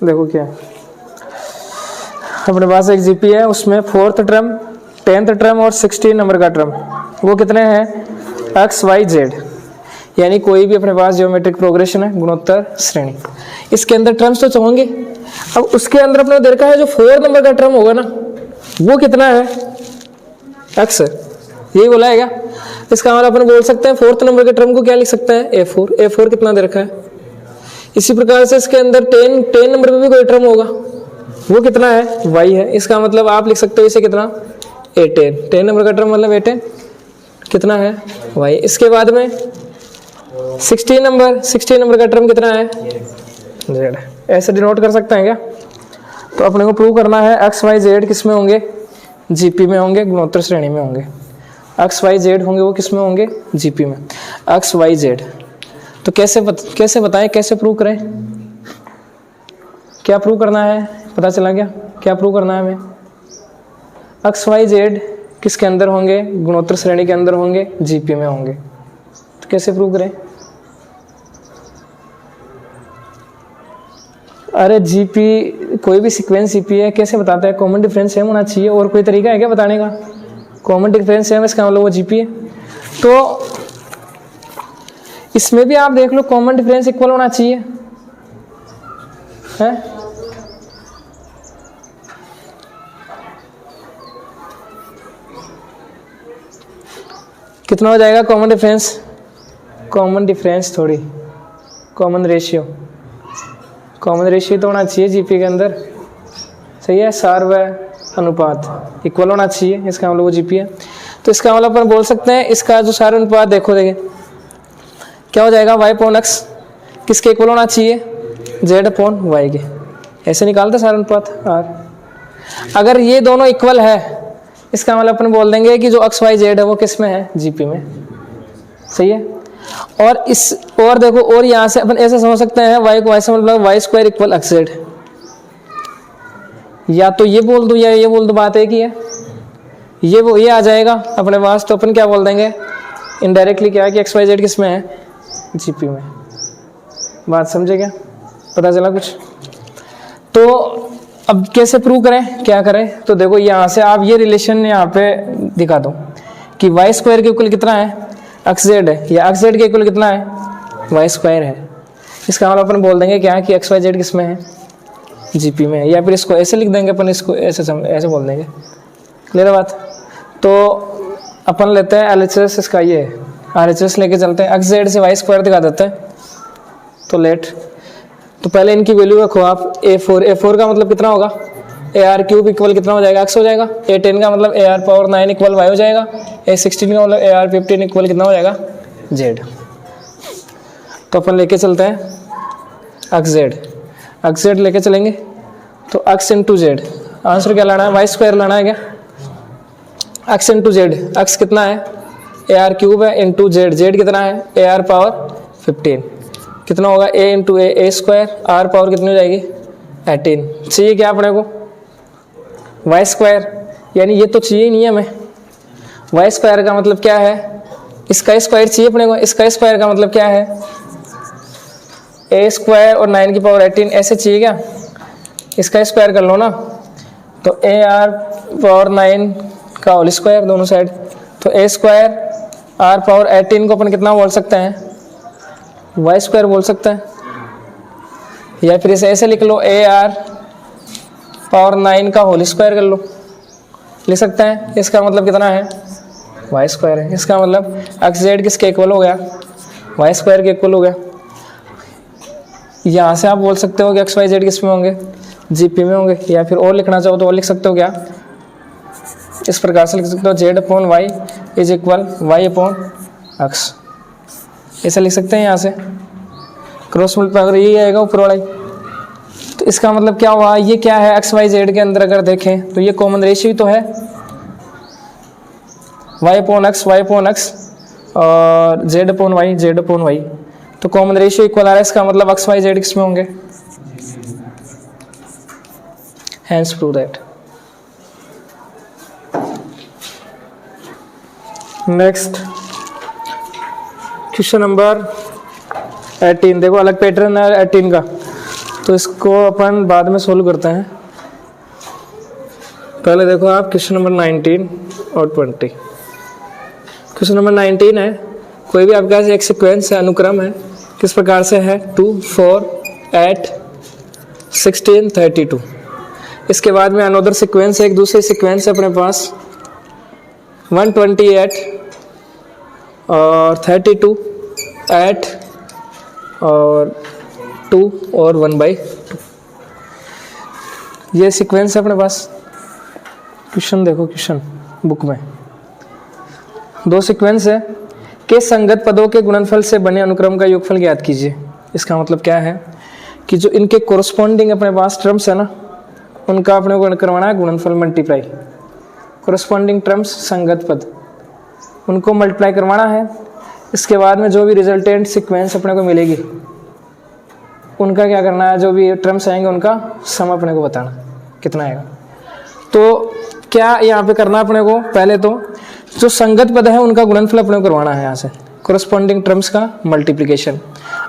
देखो क्या है, अपने पास एक जीपी है, उसमें 4th टर्म 10th टर्म और 16 नंबर का टर्म, वो कितने हैं x y z, यानी कोई भी अपने पास ज्योमेट्रिक प्रोग्रेशन है, गुणोत्तर श्रेणी, इसके अंदर टर्म्स तो होंगे। अब उसके अंदर अपने देखा है जो 4 नंबर का टर्म होगा ना, वो कितना है x, यही बोला है क्या। इसका मतलब अपन बोल सकते हैं 4th नंबर के टर्म को क्या लिख सकते हैं a4 कितना दे रखा है। इसी प्रकार से इसके अंदर 10 नंबर पे भी कोई टर्म होगा, वो कितना है y है। इसका मतलब आप लिख सकते हो इसे कितना a10 नंबर का टर्म मतलब a10 कितना है y। इसके बाद में 16 नंबर का टर्म कितना है z, ऐसे डिनोट कर सकते हैं क्या। तो अपने को प्रूव करना है x y z किस में होंगे, जीपी में होंगे, गुणोत्तर श्रेणी में होंगे। x y z होंगे वो किस में होंगे, जीपी में, x y z। तो कैसे बताएं, कैसे प्रूव करें, क्या प्रूव करना है, पता चला क्या प्रूव करना है हमें। x y z किसके अंदर होंगे, गुणोत्तर श्रेणी के अंदर होंगे, जीपी में होंगे। तो कैसे प्रूव करें, अरे जीपी कोई भी सीक्वेंस जीपी है, कैसे बताता है, कॉमन डिफरेंस सेम होना चाहिए, और कोई तरीका है क्या बताने का। कॉमन डिफरेंस सेम, इसका मतलब वो जीपी है। तो इसमें भी आप देख लो कॉमन डिफरेंस इक्वल होना चाहिए है। कितना हो जाएगा कॉमन रेशियो तो होना चाहिए जीपी के अंदर, सही है, सार व अनुपात इक्वल होना चाहिए, इसका मतलब वो जीपी है। तो इसका मतलब अपन बोल सकते हैं इसका जो सार अनुपात देखिए क्या हो जाएगा, y/x किसके इक्वल होना चाहिए, z/y के, ऐसे निकालते सार अनुपात r। अगर ये दोनों इक्वल है, इसका मतलब अपन बोल देंगे कि जो x y z है वो किस में है, जीपी में, सही है। और देखो, और यहाँ से अपन ऐसे समझ सकते हैं y को y से मतलब y² = xz, या तो ये बोल दो या ये बोल दो, बात एक ही है। ये आ जाएगा अपने पास, तो अपन क्या बोल देंगे इनडायरेक्टली क्या है कि x y z किस में है, जीपी में। बात समझे क्या, पता चला कुछ। तो अब कैसे प्रूव करें, क्या करें, तो देखो यहाँ से आप ये रिलेशन यहाँ पे दिखा दो कि y² के इक्वल कितना है, xz है, या xz के इक्वल कितना है, y² है। इसका मतलब अपन बोल देंगे क्या कि x y z किस में है, जीपी में है। या फिर इसको ऐसे लिख देंगे अपन, इसको ऐसे बोल देंगे, क्लियर बात। तो अपन लेते हैं LHS, इसका ये RHS लेके चलते हैं, xz से y² दिखा देते हैं। तो लेट, तो पहले इनकी वैल्यू रखो आप, a4 का मतलब कितना होगा, AR³ इक्वल कितना हो जाएगा, x हो जाएगा। A10 का मतलब AR⁴ इक्वल y हो जाएगा। A16 का मतलब AR⁵ इक्वल कितना हो जाएगा, z। तो अपन लेके चलते हैं xz लेके चलेंगे, तो x × z, आंसर क्या लाना है, वाई स्क्वायर लाना है क्या। एक्स इंटू जेड, एक्स कितना है ए आर क्यूब है इंटू जेड, जेड कितना है ए आर पावर 15, कितना होगा a into a square, r power कितनी हो जाएगी 18। चाहिए क्या अपने को वाई स्क्वायर, यानी ये तो चाहिए ही नहीं है हमें। वाई स्क्वायर का मतलब क्या है, इसका स्क्वायर चाहिए अपने को, इसका स्क्वायर का मतलब क्या है ए स्क्वायर और 9 की पावर 18 ऐसे चाहिए क्या, इसका स्क्वायर कर लो ना, तो ए आर पावर 9 का होल स्क्वायर दोनों साइड, तो ए स्क्वायर आर पावर 18 को अपन कितना बोल सकते हैं वाई स्क्वायर बोल सकते हैं, या फिर इसे ऐसे लिख लो ए आर पावर 9 का होल स्क्वायर कर लो, लिख सकते हैं। इसका मतलब कितना है वाई स्क्वायर है, इसका मतलब एक्स जेड किसके इक्वल हो गया वाई स्क्वायर के इक्वल हो गया। यहाँ से आप बोल सकते हो कि एक्स वाई जेड किस में होंगे जीपी में होंगे, या फिर और लिखना चाहो तो और लिख सकते हो क्या, इस प्रकार से लिख सकते हो z upon y is equal y upon x, ऐसा लिख सकते हैं। यहाँ से क्रॉस मल्टीप्लाई अगर यही आएगा ऊपर वाला ही, तो इसका मतलब क्या हुआ, ये क्या है एक्स वाई जेड के अंदर अगर देखें तो ये कॉमन रेशियो तो है वाई अपॉन एक्स और जेड अपॉन वाई, तो कॉमन रेशियो इक्वल आ रहा है, इसका मतलब एक्स वाई जेड किसमें होंगे, hence prove that. Next question number 18, देखो अलग पैटर्न है 18 का, तो इसको अपन बाद में सोल्व करते हैं। पहले देखो आप क्वेश्चन नंबर 19 और 20। क्वेश्चन नंबर 19 है, कोई भी आपके पास एक सीक्वेंस है, अनुक्रम है, किस प्रकार से है 2 4 8 16 32। इसके बाद में अनदर सीक्वेंस है, एक दूसरी सीक्वेंस है अपने पास 128 और 32 8 और 2 और 1/2। ये सीक्वेंस है अपने पास। क्वेश्चन देखो, क्वेश्चन बुक में दो सीक्वेंस है के संगत पदों के गुणनफल से बने अनुक्रम का योगफल ज्ञात कीजिए। इसका मतलब क्या है कि जो इनके कोरस्पॉन्डिंग अपने पास टर्म्स है ना, उनका अपने को करवाना है गुणनफल मल्टीप्लाई। कोरस्पॉन्डिंग टर्म्स संगत पद, उनको मल्टीप्लाई करवाना है। इसके बाद में जो भी रिजल्टेंट सीक्वेंस अपने को मिलेगी उनका क्या करना है, जो भी टर्म्स आएंगे उनका सम अपने को बताना कितना आएगा। तो क्या यहाँ पे करना अपने को, पहले तो जो संगत पद है उनका गुणनफल अपने को करवाना है यहाँ से, कोरस्पॉन्डिंग टर्म्स का मल्टीप्लिकेशन।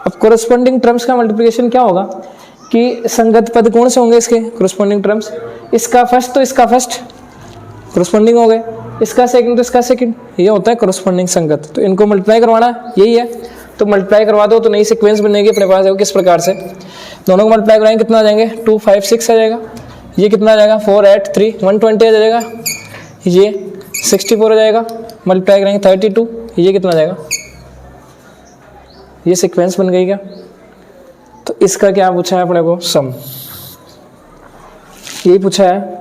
अब कोरस्पॉन्डिंग टर्म्स का मल्टीप्लिकेशन क्या होगा कि संगत पद कौन से होंगे इसके कोरस्पॉन्डिंग टर्म्स, इसका फर्स्ट तो इसका फर्स्ट कोरस्पॉन्डिंग हो गए, इसका सेकंड तो इसका सेकंड, ये होता है कोरस्पॉन्डिंग संगत। तो इनको मल्टीप्लाई करवाना यही है, तो मल्टीप्लाई करवा दो तो नई सीक्वेंस बनेगी अपने पास। किस प्रकार से दोनों को मल्टीप्लाई कराएंगे, कितना आ जाएंगे 2 5 6 आ जाएगा, ये कितना आ जाएगा 4 8 3 120 आ जाएगा, ये 64 आ जाएगा, मल्टीप्लाई करेंगे 32, ये कितना आ जाएगा, ये सीक्वेंस बन गई क्या। तो इसका क्या पूछा है अपने को, सम। यही पूछा है,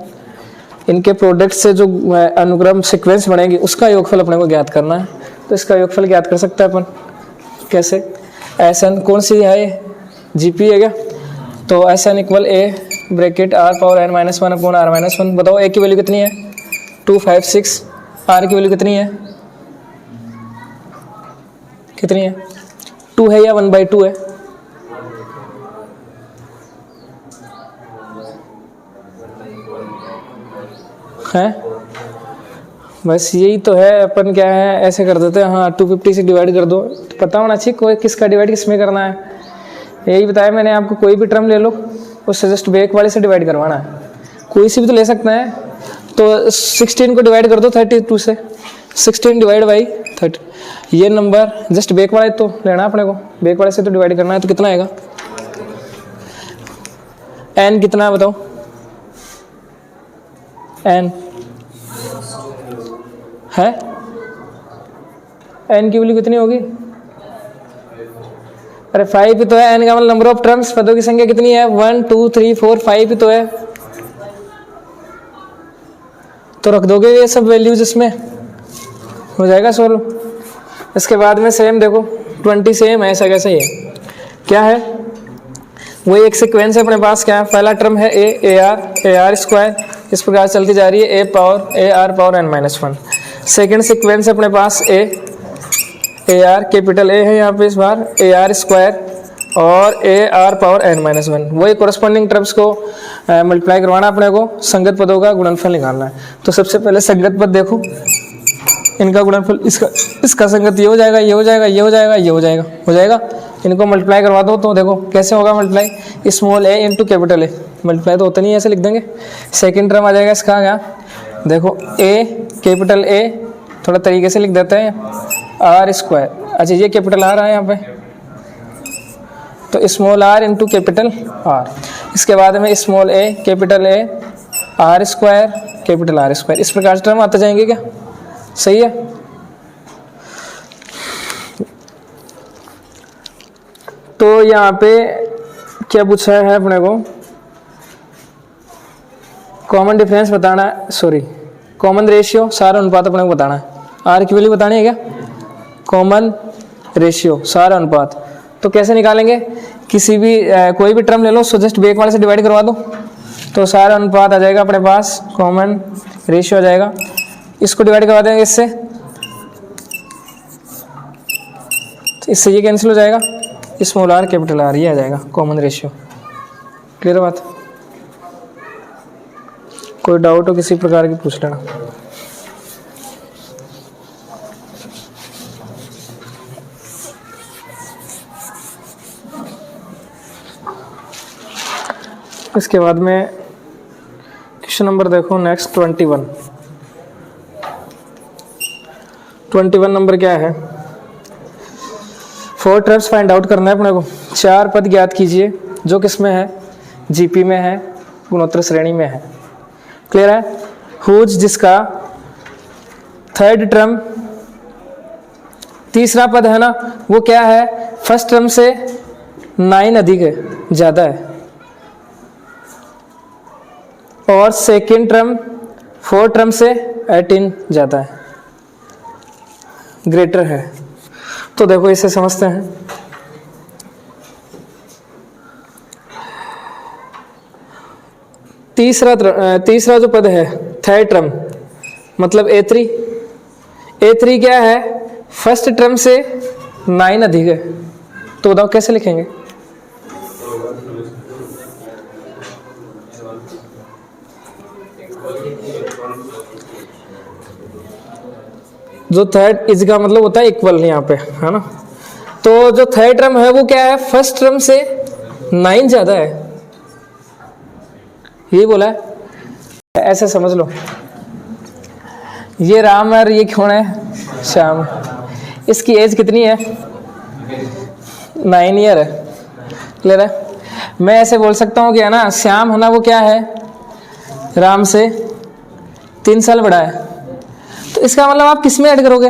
इनके प्रोडक्ट से जो अनुक्रम सीक्वेंस बनेगी उसका योगफल अपने को ज्ञात करना है। तो इसका योगफल ज्ञात कर सकते हैं अपन कैसे, एस एन कौन सी है ये जीपी है क्या, तो s n equal a bracket r power n minus 1 upon r minus 1। बताओ ए की वैल्यू कितनी है 2 5 6, आर की वैल्यू कितनी है, कितनी है 2 है या 1/2 है बस यही तो है। अपन क्या है ऐसे कर देते हैं, हाँ 250 से डिवाइड कर दो, तो पता होना चाहिए कोई किसका डिवाइड किस में करना है। यही बताया मैंने आपको, कोई भी टर्म ले लो उससे जस्ट बैक वाले से डिवाइड करवाना है, कोई सी भी तो ले सकते हैं। तो 16 को डिवाइड कर दो 32 से, 16 डिवाइड बाई 30, ये नंबर जस्ट बैक वाले तो लेना अपने को, बैक वाले से तो डिवाइड करना है। तो कितना आएगा, एन कितना है बताओ, एन है, एन की वैल्यू कितनी होगी, अरे 5 ही तो है। एन का मतलब नंबर ऑफ टर्म्स, पदों की संख्या कितनी है 1 2 3 4 5 ही तो है, तो रख दोगे ये सब वैल्यूज, इसमें हो जाएगा सोल्व। इसके बाद में सेम देखो 20 सेम है, ऐसा कैसे ही है, क्या है वही एक सीक्वेंस है अपने पास। क्या है, पहला टर्म है ए आर स्क्वायर इस प्रकार चलती जा रही है a power a r power n minus one. Second sequence अपने पास ए आर कैपिटल ए है यहाँ पे इस बार ए आर स्क्वायर और a r power n minus one. वही कोरस्पॉन्डिंग टर्म्स को मल्टीप्लाई करवाना अपने को, संगत पदों का गुणनफल निकालना है। तो सबसे पहले संगत पद देखो, इनका गुणनफल इसका संगत ये हो जाएगा, ये हो जाएगा, ये हो जाएगा, ये हो जाएगा, हो जाएगा। इनको मल्टीप्लाई करवा दो तो देखो कैसे होगा multiply, small A into capital A. Multiply तो होता नहीं है, ऐसे लिख देंगे। सेकेंड टर्म आ जाएगा इसका क्या, देखो ए कैपिटल ए थोड़ा तरीके से लिख देते हैं आर स्क्वायर। अच्छा ये कैपिटल आर है यहाँ पे, तो small r into capital r. इसके बाद में small a capital a r square capital r square. इस प्रकार से टर्म आते जाएंगे क्या, सही है। तो यहाँ पे क्या पूछा है अपने को, कॉमन डिफरेंस बताना है, सॉरी कॉमन रेशियो सारा अनुपात अपने को बताना है। आर की वैल्यू बतानी है क्या, कॉमन रेशियो सारा अनुपात। तो कैसे निकालेंगे, किसी भी कोई भी टर्म ले लो, सो जस्ट बेक वाले से डिवाइड करवा दो तो सारा अनुपात आ जाएगा अपने पास, कॉमन रेशियो आ जाएगा। इसको डिवाइड करवा देंगे इससे, तो इससे ये कैंसिल हो जाएगा, स्मॉल आर कैपिटल आर, ये आ जाएगा कॉमन रेशियो। क्लियर बात, कोई डाउट हो किसी प्रकार की पूछ लेना। इसके बाद में क्वेश्चन नंबर देखो नेक्स्ट 21 नंबर क्या है, 4 टर्म्स फाइंड आउट करना है अपने को। 4 पद ज्ञात कीजिए जो किस में है, जीपी में है, गुणोत्तर श्रेणी में है। क्लियर है। हुज जिसका थर्ड टर्म तीसरा पद है ना, वो क्या है, फर्स्ट टर्म से 9 अधिक है, ज्यादा है, और सेकेंड टर्म 4 टर्म से 18 ज्यादा है, ग्रेटर है। तो देखो इसे समझते हैं। तीसरा जो पद है थर्ड टर्म मतलब A3 क्या है, फर्स्ट टर्म से 9 अधिक है। तो बताओ कैसे लिखेंगे, जो थर्ड इज का मतलब होता है इक्वल यहाँ पे, है ना। तो जो थर्ड टर्म है वो क्या है, फर्स्ट टर्म से 9 ज्यादा है, ये बोला है। ऐसे समझ लो, ये राम और ये कौन है, श्याम। इसकी एज कितनी है, 9 ईयर है। क्लियर है। मैं ऐसे बोल सकता हूँ कि है ना, श्याम है ना वो क्या है, राम से 3 साल बड़ा है। तो इसका मतलब आप किस में ऐड करोगे,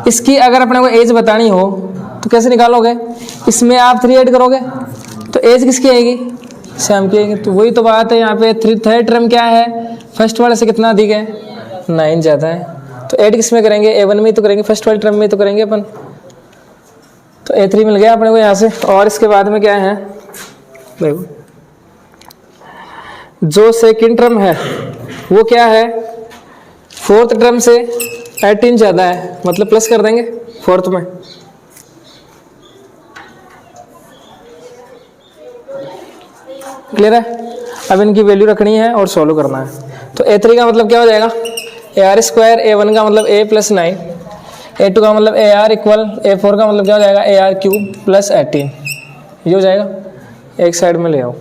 इसकी अगर अपने को एज बतानी हो तो कैसे निकालोगे, इसमें आप 3 ऐड करोगे तो एज किसकी आएगी, श्याम की आएगी। तो वही तो बात है, यहाँ पे थर्ड टर्म क्या है, फर्स्ट वाले से कितना अधिक है, 9 ज्यादा है। तो ऐड किस में करेंगे, A1 में तो करेंगे, फर्स्ट वाले टर्म में तो करेंगे अपन। तो A3 मिल गया अपने को यहाँ से। और इसके बाद में क्या है, देखो जो सेकंड टर्म है वो क्या है, फोर्थ टर्म से 18 ज्यादा है, मतलब प्लस कर देंगे फोर्थ में। क्लियर है। अब इनकी वैल्यू रखनी है और सॉल्व करना है। तो A3 का मतलब क्या हो जाएगा, AR स्क्वायर, A1 का मतलब A प्लस 9, A2 का मतलब AR इक्वल, A4 का मतलब क्या हो जाएगा, AR क्यूब प्लस 18, ये हो जाएगा। एक साइड में ले आओ,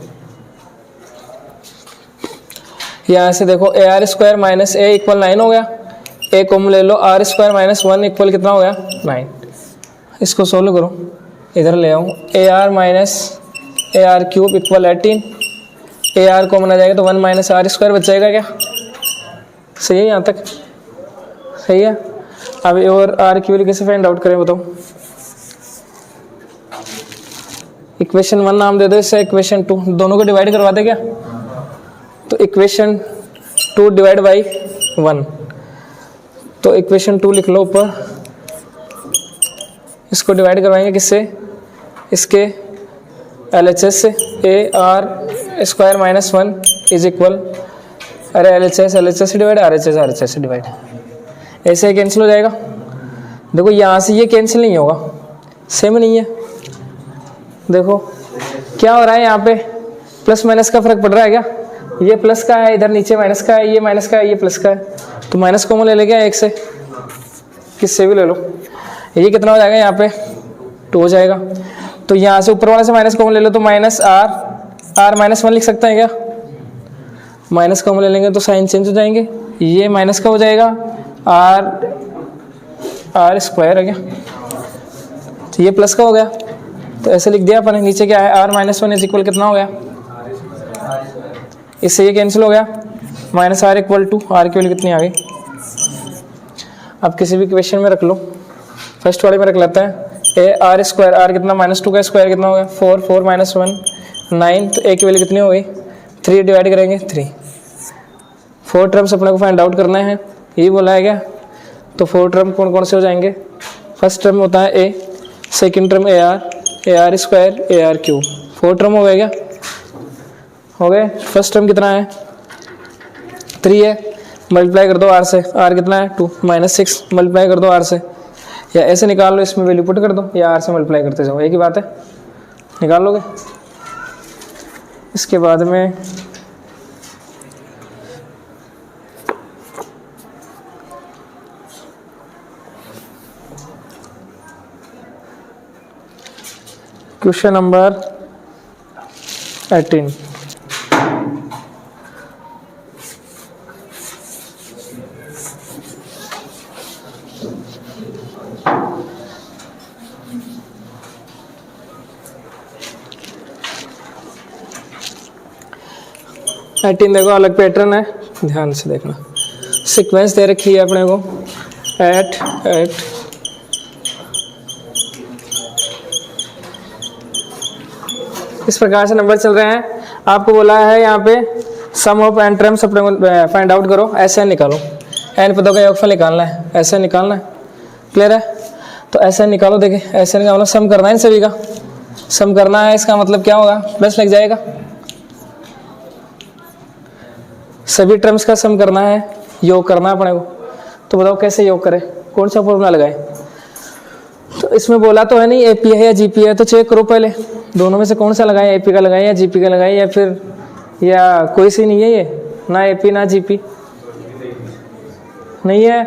यहाँ से देखो AR square minus A equal 9 हो गया, A कॉमन ले लो, R स्क्वायर माइनस 1 इक्वल कितना हो गया, 9। इसको सोल्व करो, इधर ले आओ, AR minus AR cube equal 18, AR common आ जाएगा तो 1 माइनस R स्क्वायर बच जाएगा क्या, सही है यहाँ तक, सही है। अब A और R की वैल्यू कैसे फाइंड आउट करें बताओ। इक्वेशन 1 नाम दे दो इससे, इक्वेशन 2, दोनों को डिवाइड करवा दे क्या। तो इक्वेशन 2 डिवाइड बाई 1, तो इक्वेशन 2 लिख लो ऊपर, इसको डिवाइड करवाएंगे किससे, इसके LHS से। AR square minus 1 is equal अरे LHS से डिवाइड, RHS से डिवाइड, ऐसे कैंसिल हो जाएगा। देखो यहाँ से ये कैंसिल नहीं होगा, सेम नहीं है। देखो क्या हो रहा है यहाँ पे, प्लस माइनस का फर्क पड़ रहा है क्या? ये प्लस का है, इधर नीचे माइनस का है, ये माइनस का है, ये प्लस का है, तो माइनस कॉमन ले लेंगे एक से, किससे भी ले लो। ये कितना हो जाएगा यहाँ पे 2 हो जाएगा। तो यहाँ से ऊपर वाले से माइनस कॉमन ले लो तो माइनस r -1 लिख सकते हैं क्या? माइनस कॉमन ले लेंगे तो साइन चेंज हो जाएंगे, ये माइनस का हो जाएगा, r स्क्वायर है क्या, तो ये प्लस का हो गया। तो ऐसे लिख दिया अपन, नीचे क्या है r -1 इज इक्वल कितना हो गया, इससे ये कैंसिल हो गया, -r इक्वल टू r की वैल्यू कितनी आ गई। अब किसी भी क्वेश्चन में रख लो, फर्स्ट वाले में रख लेते हैं r स्क्वायर, r कितना -2 का स्क्वायर कितना हो गया 4, 4 - 1 9, तो a की वैल्यू कितनी हो गई 3, डिवाइड करेंगे 3। 4 टर्म्स अपने को फाइंड आउट करना है, यही बोला है क्या। तो 4 टर्म कौन कौन से हो जाएंगे, फर्स्ट टर्म होता है a, second term ar square ar cube, 4 term हो गए क्या, हो गए। फर्स्ट टर्म कितना है 3 है, मल्टीप्लाई कर दो r से, r कितना है 2, -6 मल्टीप्लाई कर दो r से, या ऐसे निकाल लो, इसमें वैल्यू पुट कर दो या r से मल्टीप्लाई करते जाओ, एक ही बात है, निकाल लोगे। इसके बाद में क्वेश्चन नंबर 18। देखो अलग पैटर्न है, ध्यान से देखना। सीक्वेंस दे रखी है अपने को, एट इस प्रकार से नंबर चल रहे हैं। आपको बोला है यहाँ पे सम ऑफ एन टर्म्स अपने को फाइंड आउट करो, ऐसे निकालो, एन पदों का योगफल निकालना है, ऐसे निकालना है, क्लियर है। तो ऐसे निकालो, देखिए ऐसे निकालो, सम करना है इन सभी का, सम करना है, इसका मतलब क्या होगा प्लस लग जाएगा, सभी टर्म्स का सम करना है, योग करना है अपने को। तो बताओ कैसे योग करें, कौन सा फॉर्मूला लगाएं। तो इसमें बोला तो है नहीं एपी है या जीपी है, तो चेक करो पहले दोनों में से कौन सा लगाएं, एपी का लगाएं या जीपी का लगाएं, या फिर या कोई सी नहीं है ये, ना एपी ना जीपी नहीं है,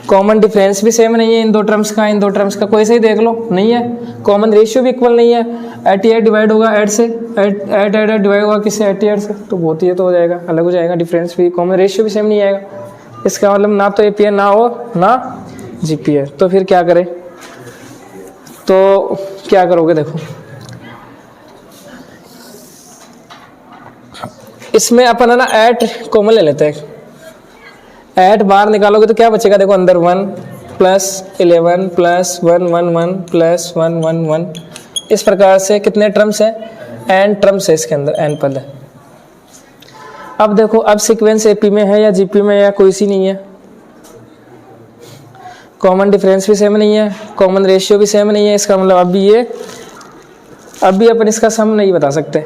कॉमन डिफरेंस भी सेम नहीं है इन दो टर्म्स का, कोई सही देख लो, नहीं है, कॉमन रेशियो भी इक्वल नहीं है, 88 डिवाइड होगा 8 से, 8 डिवाइड होगा किससे 88 से, तो बहुत ही तो हो जाएगा, अलग हो जाएगा, डिफरेंस भी, कॉमन रेशियो भी सेम नहीं आएगा। इसका मतलब ना तो एपी है ना हो ना जीपी है, तो फिर क्या करें, तो क्या करोगे देखो, इसमें अपन है ना 8 कॉमन ले लेते हैं, 8 बाहर निकालोगे तो क्या बचेगा, देखो अंदर 1 + 11 + 1 1 1 + 1 1 1, इस प्रकार से कितने टर्म्स हैं, n टर्म्स है इसके अंदर, n पद है। अब देखो, अब सीक्वेंस एपी में है या जीपी में, या कोई सी नहीं है, कॉमन डिफरेंस भी सेम नहीं है, कॉमन रेशियो भी सेम नहीं है, इसका मतलब अब भी अपन इसका सम नहीं बता सकते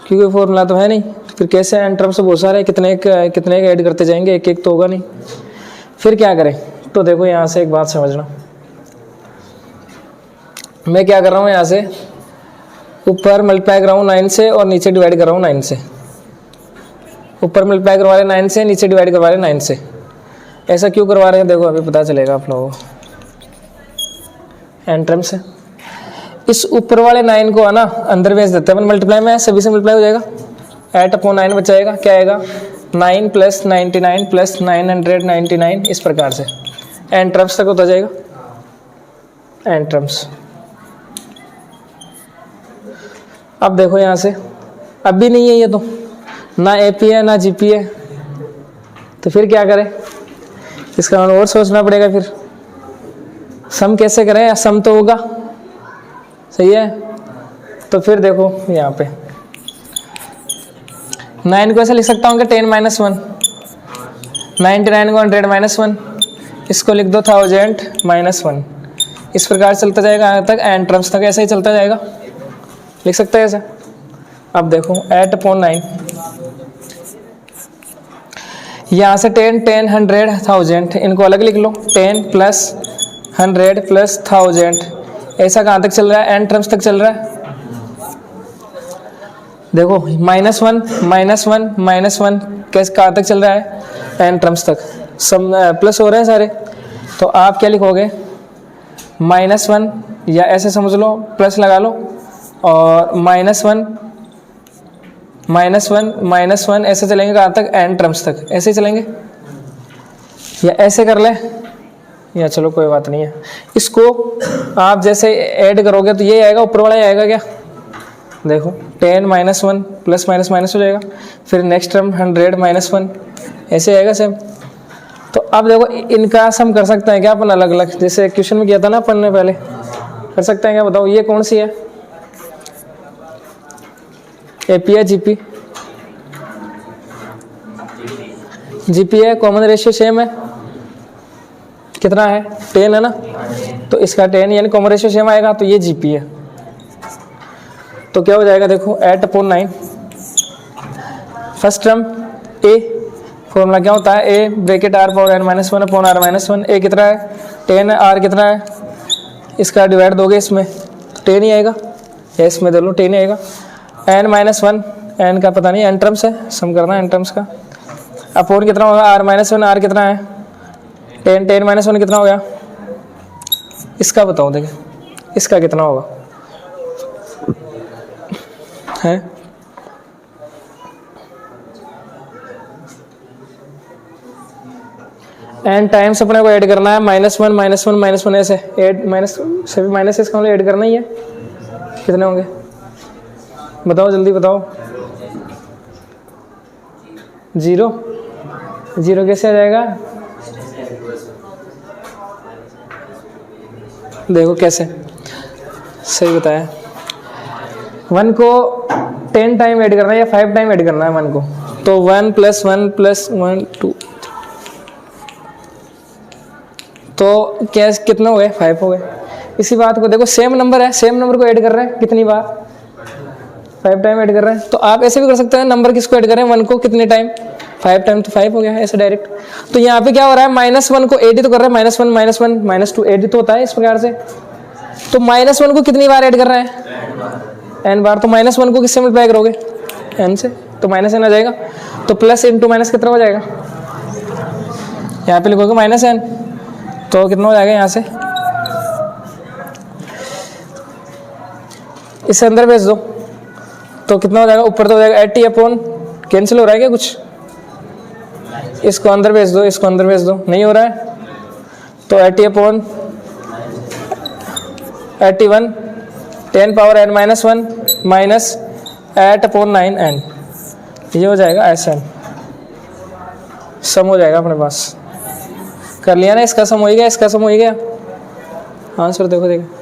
क्योंकि फॉर्मूला तो है नहीं, फिर कैसे एन टर्म्स बहुत सारे, कितने के ऐड करते जाएंगे, एक एक तो होगा नहीं, फिर क्या करें। तो देखो यहाँ से एक बात समझना, मैं क्या कर रहा हूँ, यहाँ से ऊपर मल्टीप्लाई कर रहा हूँ 9 से और नीचे डिवाइड कर रहा हूँ 9 से, ऊपर मल्टीप्लाई करवा रहे 9 से, नीचे डिवाइड करवा रहे 9 से। ऐसा क्यों करवा रहे हैं देखो अभी पता चलेगा आप लोगों को, एन टर्म्स है, इस ऊपर वाले 9 को है ना अंदर भेज देते हैं, मल्टीप्लाई में सभी से मल्टीप्लाई हो जाएगा, 8/9 बचाएगा, क्या आएगा 9 + 99 + 999, इस प्रकार से एन टर्म्स तक होता जाएगा, एन टर्म्स। अब देखो यहाँ से अब भी नहीं है ये, तो ना एपी है ना जीपी है, तो फिर क्या करें, इसका और सोचना पड़ेगा, फिर सम कैसे करें, सम तो होगा, सही है। तो फिर देखो यहाँ पे 9 को ऐसे लिख सकता हूँ कि 10 - 1, 99 को 100 - 1, इसको लिख दो 1000 - 1, इस प्रकार चलता जाएगा आगे तक, एन टर्म्स तक ऐसे ही चलता जाएगा, लिख सकते हैं ऐसे। अब देखो 8/9 यहाँ से 10 10 100 1000, इनको अलग लिख लो। 10 प्लस 100 प्लस 1000, ऐसा कहाँ तक चल रहा है? एन टर्म्स तक चल रहा है। देखो -1 -1 -1 कैसे कहाँ तक चल रहा है? एन टर्म्स तक। सब प्लस हो रहे हैं सारे, तो आप क्या लिखोगे? -1 या ऐसे समझ लो, प्लस लगा लो, और -1 -1 ऐसे चलेंगे कहाँ तक? एन टर्म्स तक, ऐसे ही चलेंगे। या ऐसे कर ले, या चलो कोई बात नहीं है, इसको आप जैसे ऐड करोगे तो ये आएगा, ऊपर वाला ही आएगा क्या? देखो 10 -1 प्लस माइनस माइनस हो जाएगा, फिर नेक्स्ट टर्म 100 -1, ऐसे आएगा सेम। तो अब देखो इनका सम कर सकते हैं क्या अपन अलग अलग, जैसे क्वेश्चन में किया था ना अपन ने पहले, कर सकते हैं क्या? बताओ ये कौन सी है? एपी है जीपी? जीपी है, कॉमन रेशियो सेम है, कितना है? 10 है ना, तो इसका 10 यानी कॉमन रेशियो सेम आएगा, तो ये जीपी है। तो क्या हो जाएगा? देखो 8/9, फर्स्ट टर्म ए, फॉर्मूला क्या होता है? A bracket r power n -1 upon r -1। A कितना है? 10 है, r कितना है? इसका डिवाइड दोगे इसमें 10 ही आएगा, या इसमें दे लो 10 ही आएगा। n -1, n का पता नहीं, n टर्म्स है, सम करना है n टर्म्स का। अपॉन कितना होगा? r -1, r कितना है? 10 10 -1 कितना हो गया? इसका बताओ, देखिए इसका कितना होगा है? एन टाइम्स अपने को ऐड करना है, -1 -1 -1 ऐसे ऐड माइनस, सभी माइनस इसका मतलब ऐड करना ही है। कितने होंगे बताओ, जल्दी बताओ। 0 0 कैसे आ जाएगा? देखो कैसे, सही बताया। 1 को 10 टाइम ऐड करना है या 5 टाइम ऐड करना है 1 को? तो 1 + 1 + 1 2, तो क्या कितना हो गए? 5 हो गए। इसी बात को देखो, सेम नंबर है, सेम नंबर को ऐड कर रहे हैं कितनी बार? 5 टाइम ऐड कर रहे हैं। तो आप ऐसे भी कर सकते हैं, नंबर किसको ऐड कर रहे हैं? 1 को कितने टाइम? 5 टाइम, तो 5 हो गया ऐसे डायरेक्ट। तो यहाँ पे क्या हो रहा है? -1 को ऐड ही तो कर रहे हैं, -1 -1 -2 ऐड तो होता है इस प्रकार से। तो -1 को कितनी बार ऐड कर रहे हैं? n बार। तो -1 को किससे मल्टीप्लाई करोगे? n से, तो -n आ जाएगा। तो प्लस इंटू माइनस कितना हो जाएगा? यहाँ पे लिखोगे -n, तो कितना हो जाएगा? यहाँ से इसे अंदर भेज दो, तो कितना हो जाएगा? ऊपर तो हो जाएगा 80 अपॉन, कैंसिल हो रहा है क्या कुछ? इसको अंदर भेज दो, इसको अंदर भेज दो, नहीं हो रहा है, तो 80 upon 81, 10 power n -1 minus 8/9n, ये हो जाएगा Sn। सम हो जाएगा अपने पास, कर लिया ना, इसका सम हो गया, इसका सम हो गया। आंसर देखो देखो।